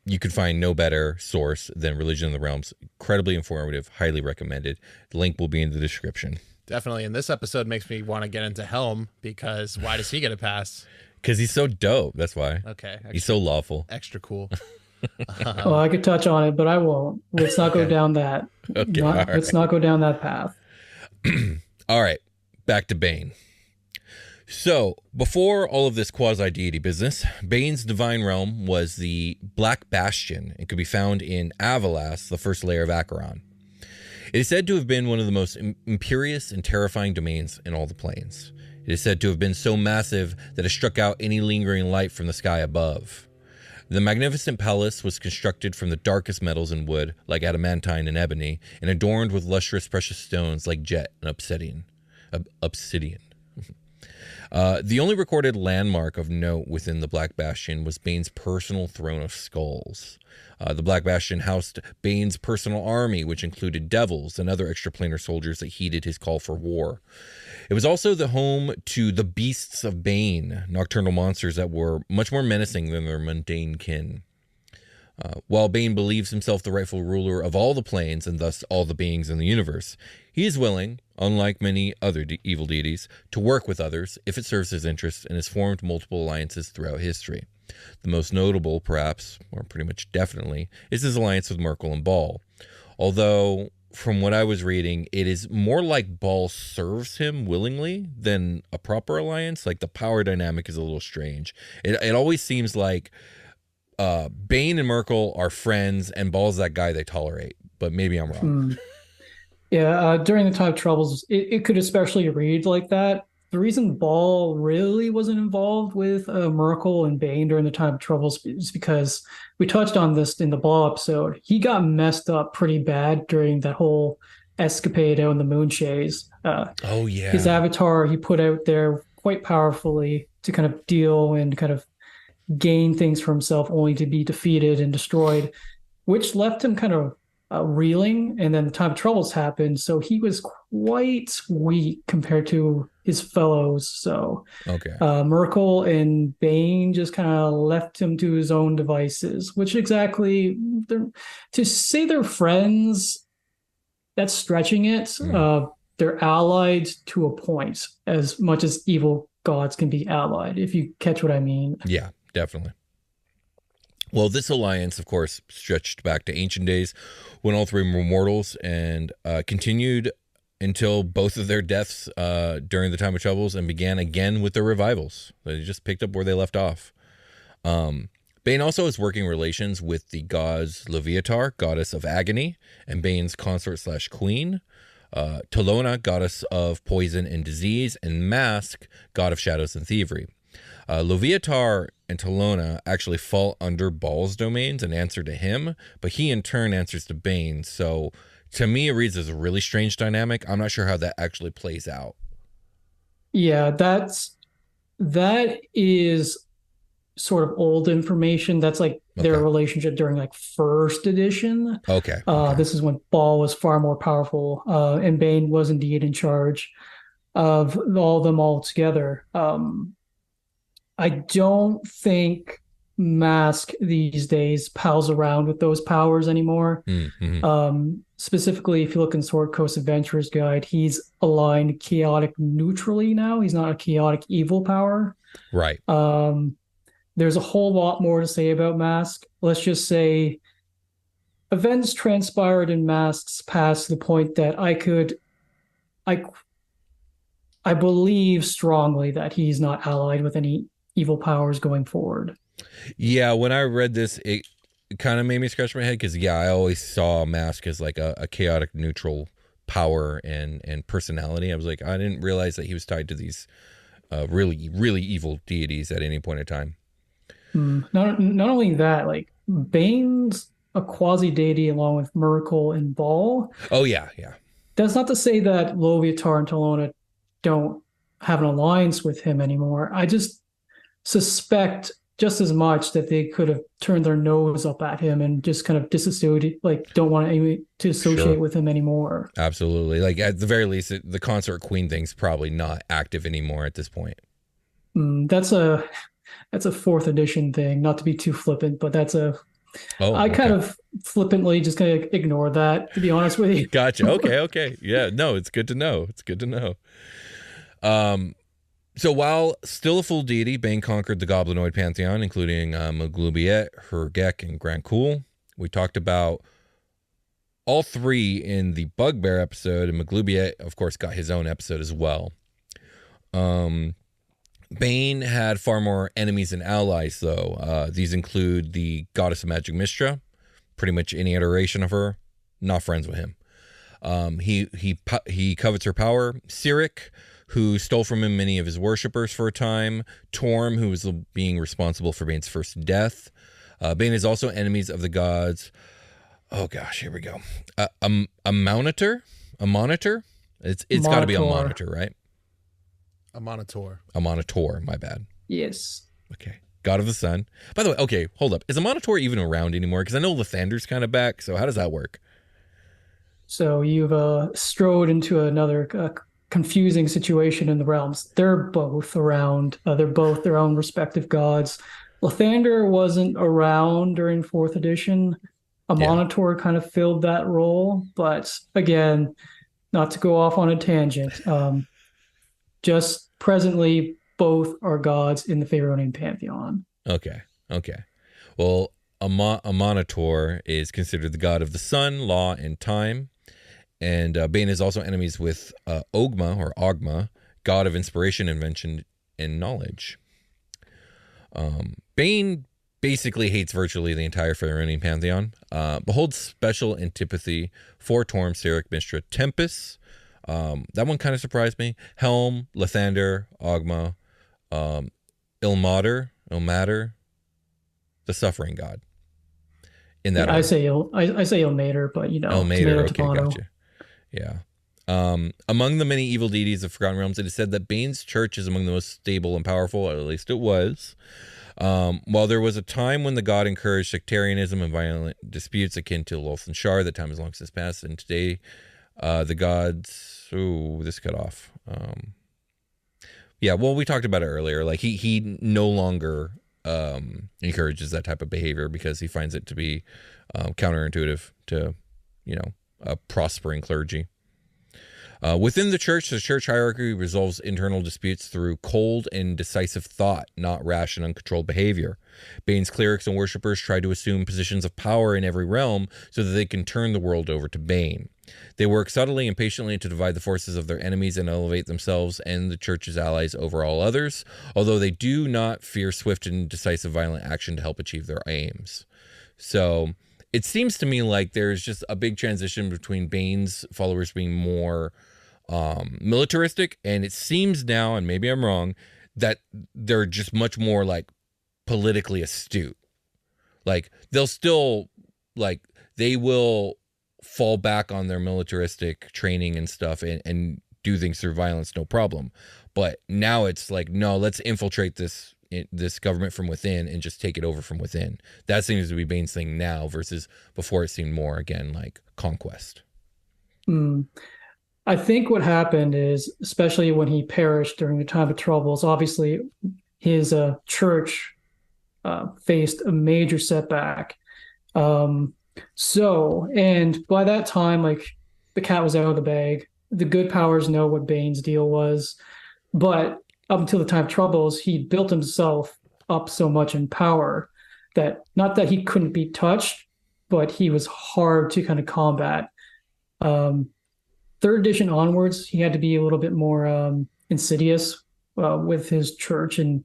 you can find no better source than Religion of the Realms. Incredibly informative, highly recommended. The link will be in the description.
Definitely. And this episode makes me want to get into Helm, because why does he get a pass?
Because he's so dope. That's why.
Okay.
He's so lawful.
Extra cool.
Well, I could touch on it, but I won't. Let's not go down that.
Okay,
let's not go down that path.
All right. Back to Bane. So, before all of this quasi-deity business, Bane's divine realm was the Black Bastion and could be found in Avalas, the first layer of Acheron. It is said to have been one of the most imperious and terrifying domains in all the planes. It is said to have been so massive that it struck out any lingering light from the sky above. The magnificent palace was constructed from the darkest metals and wood, like adamantine and ebony, and adorned with lustrous precious stones like jet and obsidian. The only recorded landmark of note within the Black Bastion was Bane's personal throne of skulls. The Black Bastion housed Bane's personal army, which included devils and other extraplanar soldiers that heeded his call for war. It was also the home to the Beasts of Bane, nocturnal monsters that were much more menacing than their mundane kin. While Bane believes himself the rightful ruler of all the planes and thus all the beings in the universe, he is willing, unlike many other evil deities, to work with others if it serves his interests, and has formed multiple alliances throughout history. The most notable, perhaps, or pretty much definitely, is his alliance with Merkel and Baal. Although, from what I was reading, it is more like Baal serves him willingly than a proper alliance. Like, the power dynamic is a little strange. It always seems like Bane and Merkel are friends, and Baal's that guy they tolerate. But maybe I'm wrong.
Yeah, during the time of Troubles, it could especially read like that. The reason Baal really wasn't involved with Merkel and Bane during the time of Troubles is because we touched on this in the Baal episode. He got messed up pretty bad during that whole escapade out in the Moonshades.
Oh, yeah.
His avatar he put out there quite powerfully to kind of deal and kind of gain things for himself, only to be defeated and destroyed, which left him kind of reeling. And then the time of Troubles happened, so he was quite weak compared to his fellows. So Merkel and Bane just kind of left him to his own devices, which exactly, to say they're friends, that's stretching it. They're allied to a point, as much as evil gods can be allied, if you catch what I mean.
Yeah, definitely. Well, this alliance, of course, stretched back to ancient days when all three were mortals, and continued until both of their deaths during the time of Troubles, and began again with their revivals. They just picked up where they left off. Bane also has working relations with the gods Loviatar, goddess of agony, and Bane's consort/queen, Tolona, goddess of poison and disease, and Mask, god of shadows and thievery. Loviatar and Tolona actually fall under Baal's domains and answer to him, but he in turn answers to Bane. So to me, it reads as a really strange dynamic. I'm not sure how that actually plays out.
Yeah, that is sort of old information. That's like their relationship during like first edition.
Okay.
This is when Ball was far more powerful, and Bane was indeed in charge of all of them all together. I don't think Mask these days pals around with those powers anymore. Specifically, if you look in Sword Coast Adventurer's Guide, he's aligned chaotic neutrally now. He's not a chaotic evil power.
Right.
There's a whole lot more to say about Mask. Let's just say events transpired in Mask's past to the point that I believe strongly that he's not allied with any evil powers going forward.
Yeah, when I read this, it kind of made me scratch my head because, I always saw Mask as like a chaotic neutral power and personality. I was like, I didn't realize that he was tied to these really, really evil deities at any point in time.
Not only that, like Bane's a quasi deity along with Miracle and Ball.
Oh, yeah.
That's not to say that Loviatar and Talona don't have an alliance with him anymore. I just suspect just as much that they could have turned their nose up at him and just kind of disassociated, like don't want to associate with him anymore.
Absolutely. Like at the very least, the Consort Queen thing's probably not active anymore at this point.
That's a fourth edition thing, not to be too flippant, but I kind of flippantly just kind of ignore that, to be honest with you.
Gotcha. Okay. Yeah, no, it's good to know. So while still a full deity, Bane conquered the Goblinoid pantheon, including Maglubiet, Hergek, and Grand Cool. We talked about all three in the Bugbear episode, and Maglubiet, of course, got his own episode as well. Bane had far more enemies and allies, though. These include the goddess of magic Mistra, pretty much any iteration of her, not friends with him. He covets her power. Cyric, who stole from him many of his worshippers for a time. Torm, who was being responsible for Bane's first death. Bane is also enemies of the gods. Oh gosh, here we go. A monitor. It's got to be a monitor, right?
A monitor.
My bad.
Yes.
Okay. God of the Sun. By the way, okay, hold up. Is a monitor even around anymore? Because I know Lathander's kind of back. So how does that work?
So you've strode into another confusing situation in the realms. They're both around. They're both their own respective gods. Lathander wasn't around during 4th edition. A monitor kind of filled that role. But again, not to go off on a tangent, just presently, both are gods in the Pharaonian pantheon. Okay.
Well, a monitor is considered the god of the sun, law, and time. And Bane is also enemies with Ogma, god of inspiration, invention, and knowledge. Bane basically hates virtually the entire Pharaonian pantheon, but holds special antipathy for Torm, Cyric, Mistra, Tempest. That one kind of surprised me. Helm, Lathander, Ogma, Ilmater, the suffering god. In that
I say Ilmater, but
Ilmater, okay, gotcha. Yeah. Among the many evil deities of Forgotten Realms, it is said that Bane's church is among the most stable and powerful, or at least it was. While there was a time when the god encouraged sectarianism and violent disputes akin to Lothan Shar, that time has long since passed, and today the gods... Ooh, this cut off. We talked about it earlier. Like he no longer encourages that type of behavior because he finds it to be counterintuitive to, a prospering clergy. Within the church hierarchy resolves internal disputes through cold and decisive thought, not rash and uncontrolled behavior. Bane's clerics and worshippers try to assume positions of power in every realm so that they can turn the world over to Bane. They work subtly and patiently to divide the forces of their enemies and elevate themselves and the church's allies over all others, although they do not fear swift and decisive violent action to help achieve their aims. So it seems to me like there's just a big transition between Bane's followers being more militaristic, and it seems now, and maybe I'm wrong, that they're just much more like politically astute. Like they'll still they will fall back on their militaristic training and stuff and do things through violence, no problem. But now it's like, no, let's infiltrate this government from within and just take it over from within. That seems to be Bane's thing now versus before it seemed more, again, like conquest.
I think what happened is, especially when he perished during the time of troubles, obviously his church faced a major setback. And by that time, like, the cat was out of the bag. The good powers know what Bane's deal was. But up until the time of troubles, he built himself up so much in power that, not that he couldn't be touched, but he was hard to kind of combat. Third edition onwards, he had to be a little bit more insidious with his church and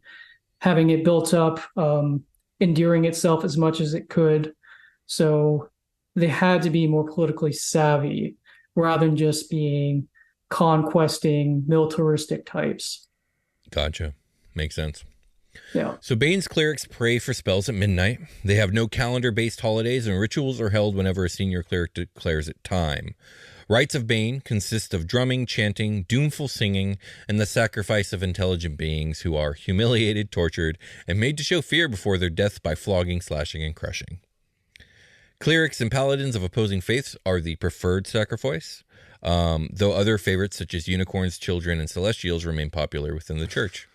having it built up, endearing itself as much as it could. So they had to be more politically savvy rather than just being conquesting militaristic types.
Gotcha. Makes sense.
Yeah.
So Bane's clerics pray for spells at midnight. They have no calendar-based holidays, and rituals are held whenever a senior cleric declares it time. Rites of Bane consist of drumming, chanting, doomful singing, and the sacrifice of intelligent beings who are humiliated, tortured, and made to show fear before their death by flogging, slashing, and crushing. Clerics and paladins of opposing faiths are the preferred sacrifice, though other favorites such as unicorns, children, and celestials remain popular within the church.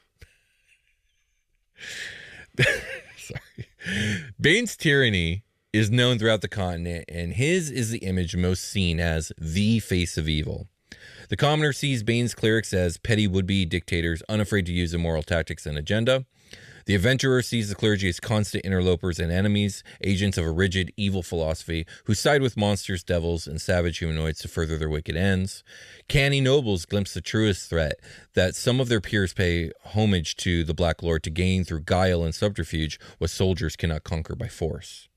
Sorry. Bane's tyranny is known throughout the continent, and his is the image most seen as the face of evil. The commoner sees Bane's clerics as petty would-be dictators, unafraid to use immoral tactics and agenda. The adventurer sees the clergy as constant interlopers and enemies, agents of a rigid, evil philosophy who side with monsters, devils, and savage humanoids to further their wicked ends. Canny nobles glimpse the truest threat, that some of their peers pay homage to the Black Lord to gain through guile and subterfuge what soldiers cannot conquer by force.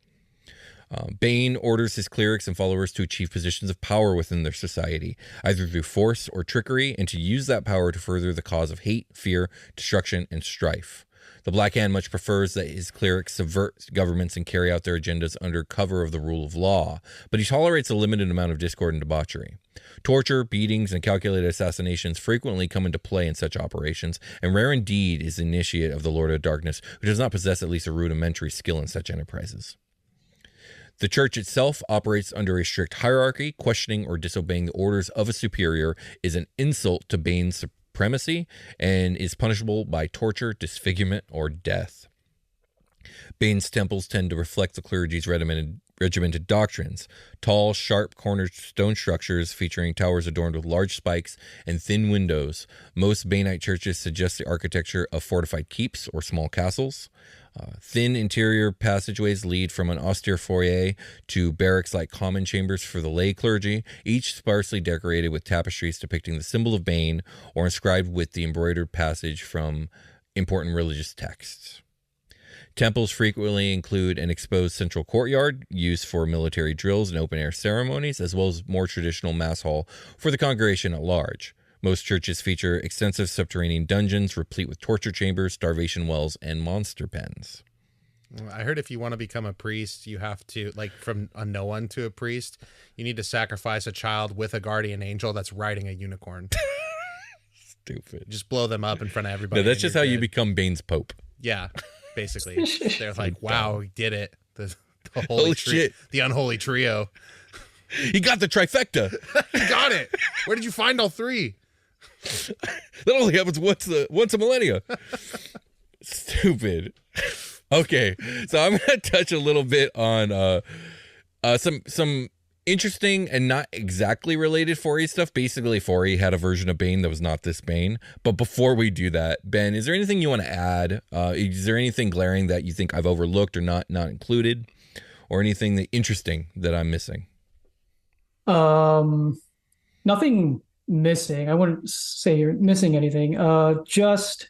Bane orders his clerics and followers to achieve positions of power within their society, either through force or trickery, and to use that power to further the cause of hate, fear, destruction, and strife. The Black Hand much prefers that his clerics subvert governments and carry out their agendas under cover of the rule of law, but he tolerates a limited amount of discord and debauchery. Torture, beatings, and calculated assassinations frequently come into play in such operations, and rare indeed is the initiate of the Lord of Darkness who does not possess at least a rudimentary skill in such enterprises. The church itself operates under a strict hierarchy. Questioning or disobeying the orders of a superior is an insult to Bane's supremacy and is punishable by torture, disfigurement, or death. Bane's temples tend to reflect the clergy's regimented doctrines. Tall, sharp-cornered stone structures featuring towers adorned with large spikes and thin windows. Most Baneite churches suggest the architecture of fortified keeps or small castles. Thin interior passageways lead from an austere foyer to barracks-like common chambers for the lay clergy, each sparsely decorated with tapestries depicting the symbol of Bane or inscribed with the embroidered passage from important religious texts. Temples frequently include an exposed central courtyard used for military drills and open-air ceremonies, as well as more traditional mass hall for the congregation at large. Most churches feature extensive subterranean dungeons replete with torture chambers, starvation wells, and monster pens.
I heard if you want to become a priest, you have to, like, from a no one to a priest, you need to sacrifice a child with a guardian angel that's riding a unicorn.
Stupid.
Just blow them up in front of everybody.
No, that's just how you become Bane's Pope.
Yeah, basically. They're like, wow, he did it. The
Holy shit.
The unholy trio.
He got the trifecta.
He got it. Where did you find all three?
That only happens once a millennia. Stupid. Okay, so I'm going to touch a little bit on some interesting and not exactly related 4E stuff. Basically, 4E had a version of Bane that was not this Bane. But before we do that, Ben, is there anything you want to add? Is there anything glaring that you think I've overlooked or not included? Or anything interesting that I'm missing?
Nothing missing. I wouldn't say you're missing anything. Just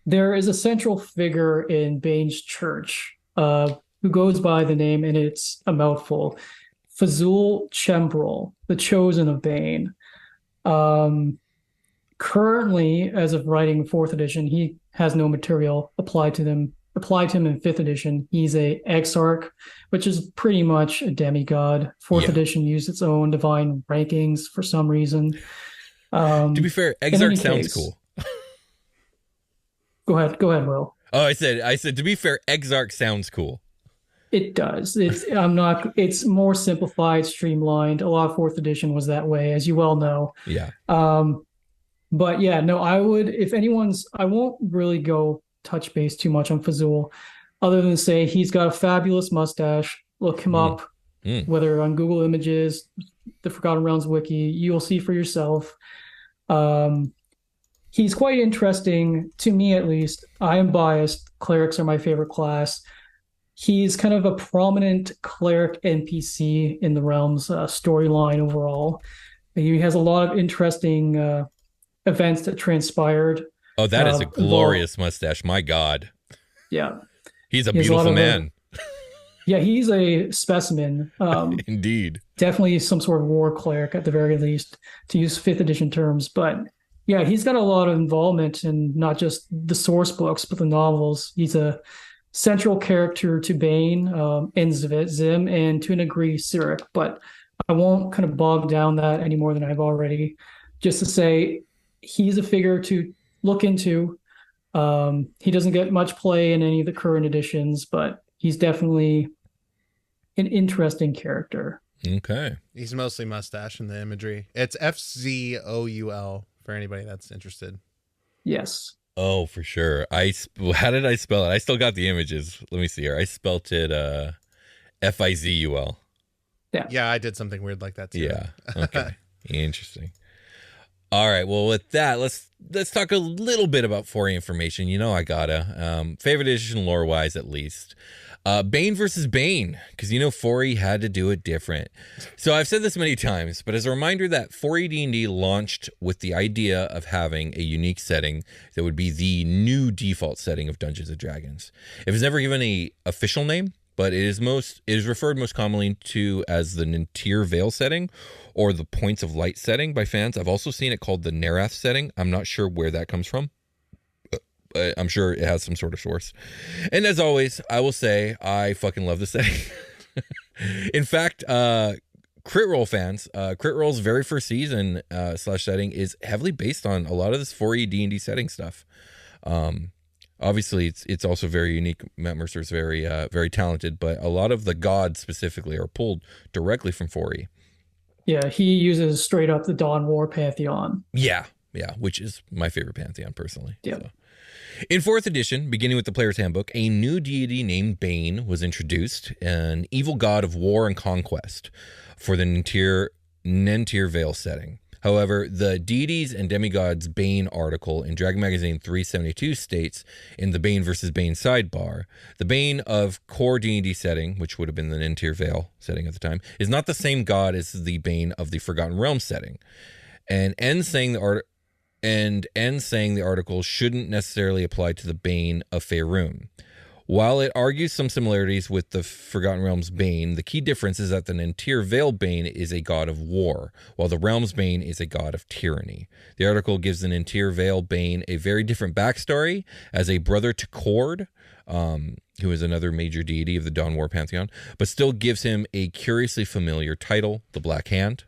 there is a central figure in Bane's church who goes by the name, and it's a mouthful, Fazul Chembrel, the chosen of Bane. Currently, as of writing 4th edition, he has no material applied to him in 5th edition. He's a exarch, which is pretty much a demigod. 4th edition used its own divine rankings for some reason.
To be fair, exarch sounds cool.
Go ahead, Will.
Oh, I said to be fair, Exarch sounds cool.
It does. It's more simplified, streamlined. A lot of 4th edition was that way, as you well know.
Yeah.
But yeah, no, I won't really go touch base too much on Fazul, other than say he's got a fabulous mustache. Look him up, whether on Google Images, the Forgotten Realms wiki, you'll see for yourself. He's quite interesting to me, at least. I am biased. Clerics are my favorite class. He's kind of a prominent cleric NPC in the Realms storyline overall. He has a lot of interesting events that transpired.
Oh, that is a glorious mustache. My God.
Yeah.
He's a beautiful man.
Yeah, he's a specimen.
Indeed.
Definitely some sort of war cleric at the very least, to use 5th edition terms. But yeah, he's got a lot of involvement in not just the source books, but the novels. He's a central character to Bane and Zim, and to a degree, Cyric. But I won't kind of bog down that any more than I've already. Just to say, he's a figure to look into. He doesn't get much play in any of the current editions, but he's definitely an interesting character.
Okay.
He's mostly mustache in the imagery. It's Fzoul for anybody that's interested.
Yes.
Oh, for sure. How did I spell it? I still got the images. Let me see here. I spelt it Fizul.
Yeah, I did something weird like that too.
Yeah. Okay. Interesting. All right. Well, with that, let's talk a little bit about 4E information. You know I gotta. Favorite edition lore-wise, at least. Bane versus Bane, because 4E had to do it different. So I've said this many times, but as a reminder that 4E D&D launched with the idea of having a unique setting that would be the new default setting of Dungeons & Dragons. It was never given a official name, but it is referred most commonly to as the Nintir Vale setting or the Points of Light setting by fans. I've also seen it called the Nerath setting. I'm not sure where that comes from. I'm sure it has some sort of source. And as always, I will say I fucking love the setting. In fact, Crit Roll fans, Crit Roll's very first season / setting is heavily based on a lot of this 4E D&D setting stuff. Obviously, it's also very unique. Matt Mercer's very very talented, but a lot of the gods specifically are pulled directly from 4E.
Yeah, he uses straight up the Dawn War Pantheon.
Yeah, which is my favorite Pantheon personally.
Yeah.
So. In 4th edition, beginning with the Player's Handbook, a new deity named Bane was introduced, an evil god of war and conquest for the Nintir Vale setting. However, the Deities and Demigods Bane article in Dragon Magazine 372 states in the Bane versus Bane sidebar, the Bane of core D&D setting, which would have been the Nintir Vale setting at the time, is not the same god as the Bane of the Forgotten Realms setting. And ends saying the article shouldn't necessarily apply to the Bane of Faerun. While it argues some similarities with the Forgotten Realms Bane, the key difference is that the Nintir Vale Bane is a god of war, while the Realms Bane is a god of tyranny. The article gives the Nintir Vale Bane a very different backstory as a brother to Kord, who is another major deity of the Dawn War Pantheon, but still gives him a curiously familiar title, the Black Hand.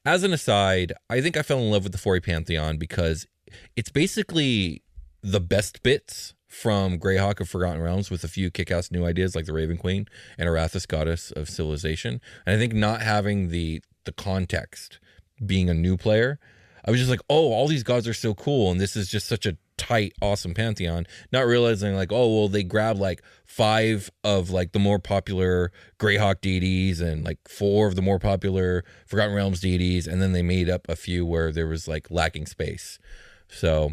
As an aside, I think I fell in love with the 4E Pantheon because it's basically the best bits from Greyhawk of Forgotten Realms with a few kick-ass new ideas like the Raven Queen and Arathis, Goddess of Civilization. And I think not having the context, being a new player, I was just like, oh, all these gods are so cool, and this is just such a tight, awesome pantheon, not realizing like, oh, well, they grabbed like 5 of like the more popular Greyhawk deities and like 4 of the more popular Forgotten Realms deities, and then they made up a few where there was like lacking space. So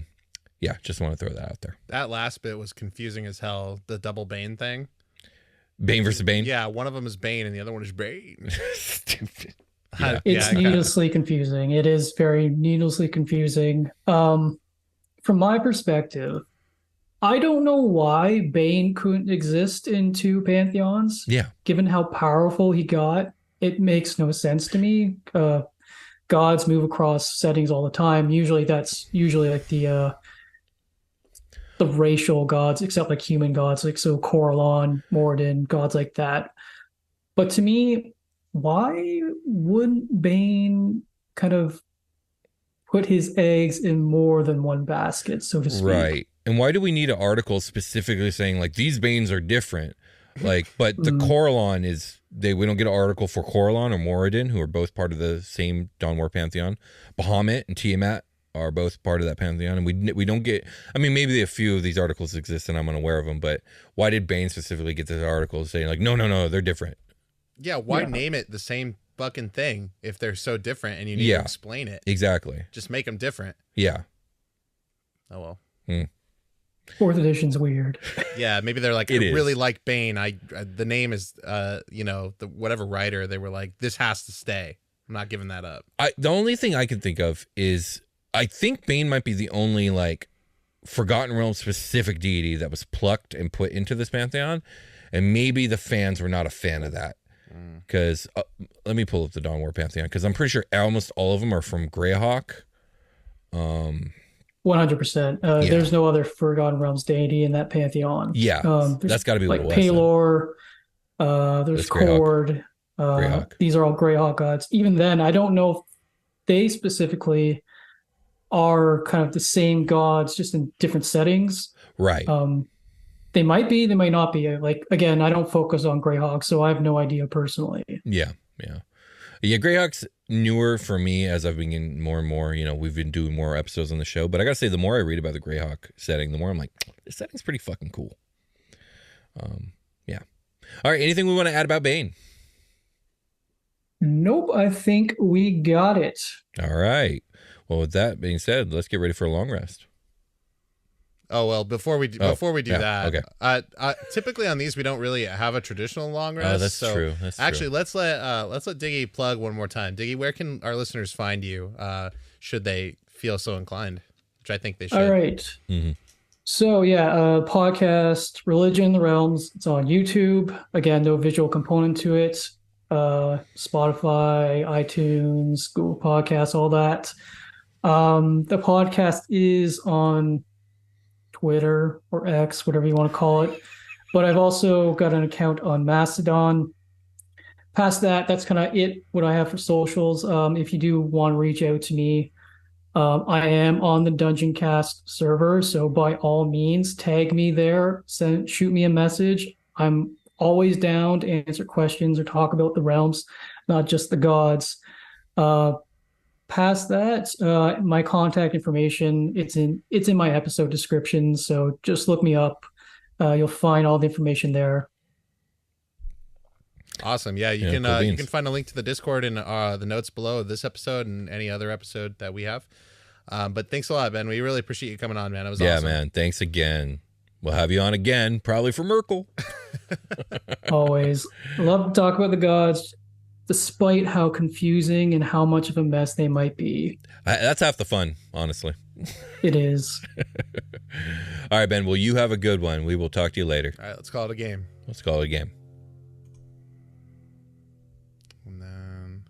yeah, just want to throw that out there.
That last bit was confusing as hell, the double Bane thing.
Bane versus Bane?
Yeah, one of them is Bane and the other one is Bane.
Stupid.
Yeah. It's needlessly confusing. It is very needlessly confusing. From my perspective, I don't know why Bane couldn't exist in 2 pantheons.
Yeah.
Given how powerful he got, it makes no sense to me. Gods move across settings all the time. That's usually like the racial gods, except like human gods, like so Corellon, Moradin, gods like that. But to me, why wouldn't Bane kind of put his eggs in more than one basket, so to speak?
Right. And why do we need an article specifically saying like these Banes are different? Like, but the Corellon is we don't get an article for Corellon or Moradin, who are both part of the same Dawn War pantheon. Bahamut and Tiamat are both part of that pantheon, and we don't get. I mean, maybe a few of these articles exist, and I'm unaware of them. But why did Bane specifically get this article saying like, no, they're different?
Yeah, why name it the same fucking thing if they're so different and you need to explain it?
Exactly.
Just make them different.
Yeah.
Oh well.
Fourth edition's weird.
Yeah, maybe they're like, I really like Bane. The name is, the whatever writer, they were like, this has to stay. I'm not giving that up.
The only thing I can think of is I think Bane might be the only like Forgotten Realm specific deity that was plucked and put into this pantheon, and maybe the fans were not a fan of that. Because let me pull up the Dawn War pantheon because I'm pretty sure almost all of them are from Greyhawk.
100%. There's no other Forgotten Realms deity in that pantheon.
Yeah, that's got to be
like
what it
was. Pelor, there's Cord. These are all Greyhawk gods. Even then, I don't know if they specifically are kind of the same gods, just in different settings.
Right.
They might be, they might not be. Like, again, I don't focus on Greyhawk, so I have no idea personally.
Yeah. Greyhawk's newer for me as I've been getting more and more. We've been doing more episodes on the show, but I gotta say, the more I read about the Greyhawk setting, the more I'm like, this setting's pretty fucking cool. Yeah. All right. Anything we want to add about Bane?
Nope. I think we got it.
All right. Well, with that being said, let's get ready for a long rest.
Oh well, before we do that,
okay.
Typically on these we don't really have a traditional long rest.
Oh, that's true. That's
actually,
true.
let's let Diggy plug one more time. Diggy, where can our listeners find you? Should they feel so inclined, which I think they should.
All right.
Mm-hmm.
So podcast Religion in the Realms. It's on YouTube. Again, no visual component to it. Spotify, iTunes, Google Podcasts, all that. The podcast is on Twitter or X, whatever you want to call it. But I've also got an account on Mastodon. Past that, that's kind of what I have for socials. If you do want to reach out to me, I am on the Dungeoncast server. So by all means, tag me there, shoot me a message. I'm always down to answer questions or talk about the realms, not just the gods. Past that, my contact information, it's in my episode description, so just look me up. You'll find all the information there.
Awesome. Yeah, you can find a link to the Discord in the notes below this episode and any other episode that we have. But thanks a lot, Ben. We really appreciate you coming on, man. It was awesome.
Yeah, man. Thanks again. We'll have you on again, probably for Merkel.
Always. Love to talk about the gods, despite how confusing and how much of a mess they might be.
That's half the fun, honestly.
It is.
All right, Ben. Well, you have a good one. We will talk to you later.
All right, let's call it a game. And then...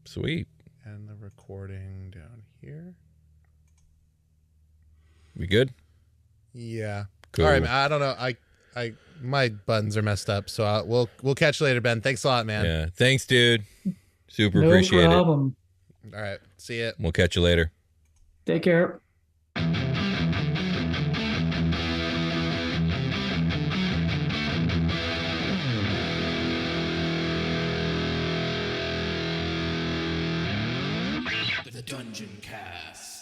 Sweet.
And the recording down here.
We good?
Yeah.
Cool.
All right, man. I don't know. My buttons are messed up, so we'll catch you later, Ben. Thanks a lot, man.
Yeah. Thanks, dude. Super appreciate it.
No problem.
All right. See ya.
We'll catch you later.
Take care.
The Dungeoncast.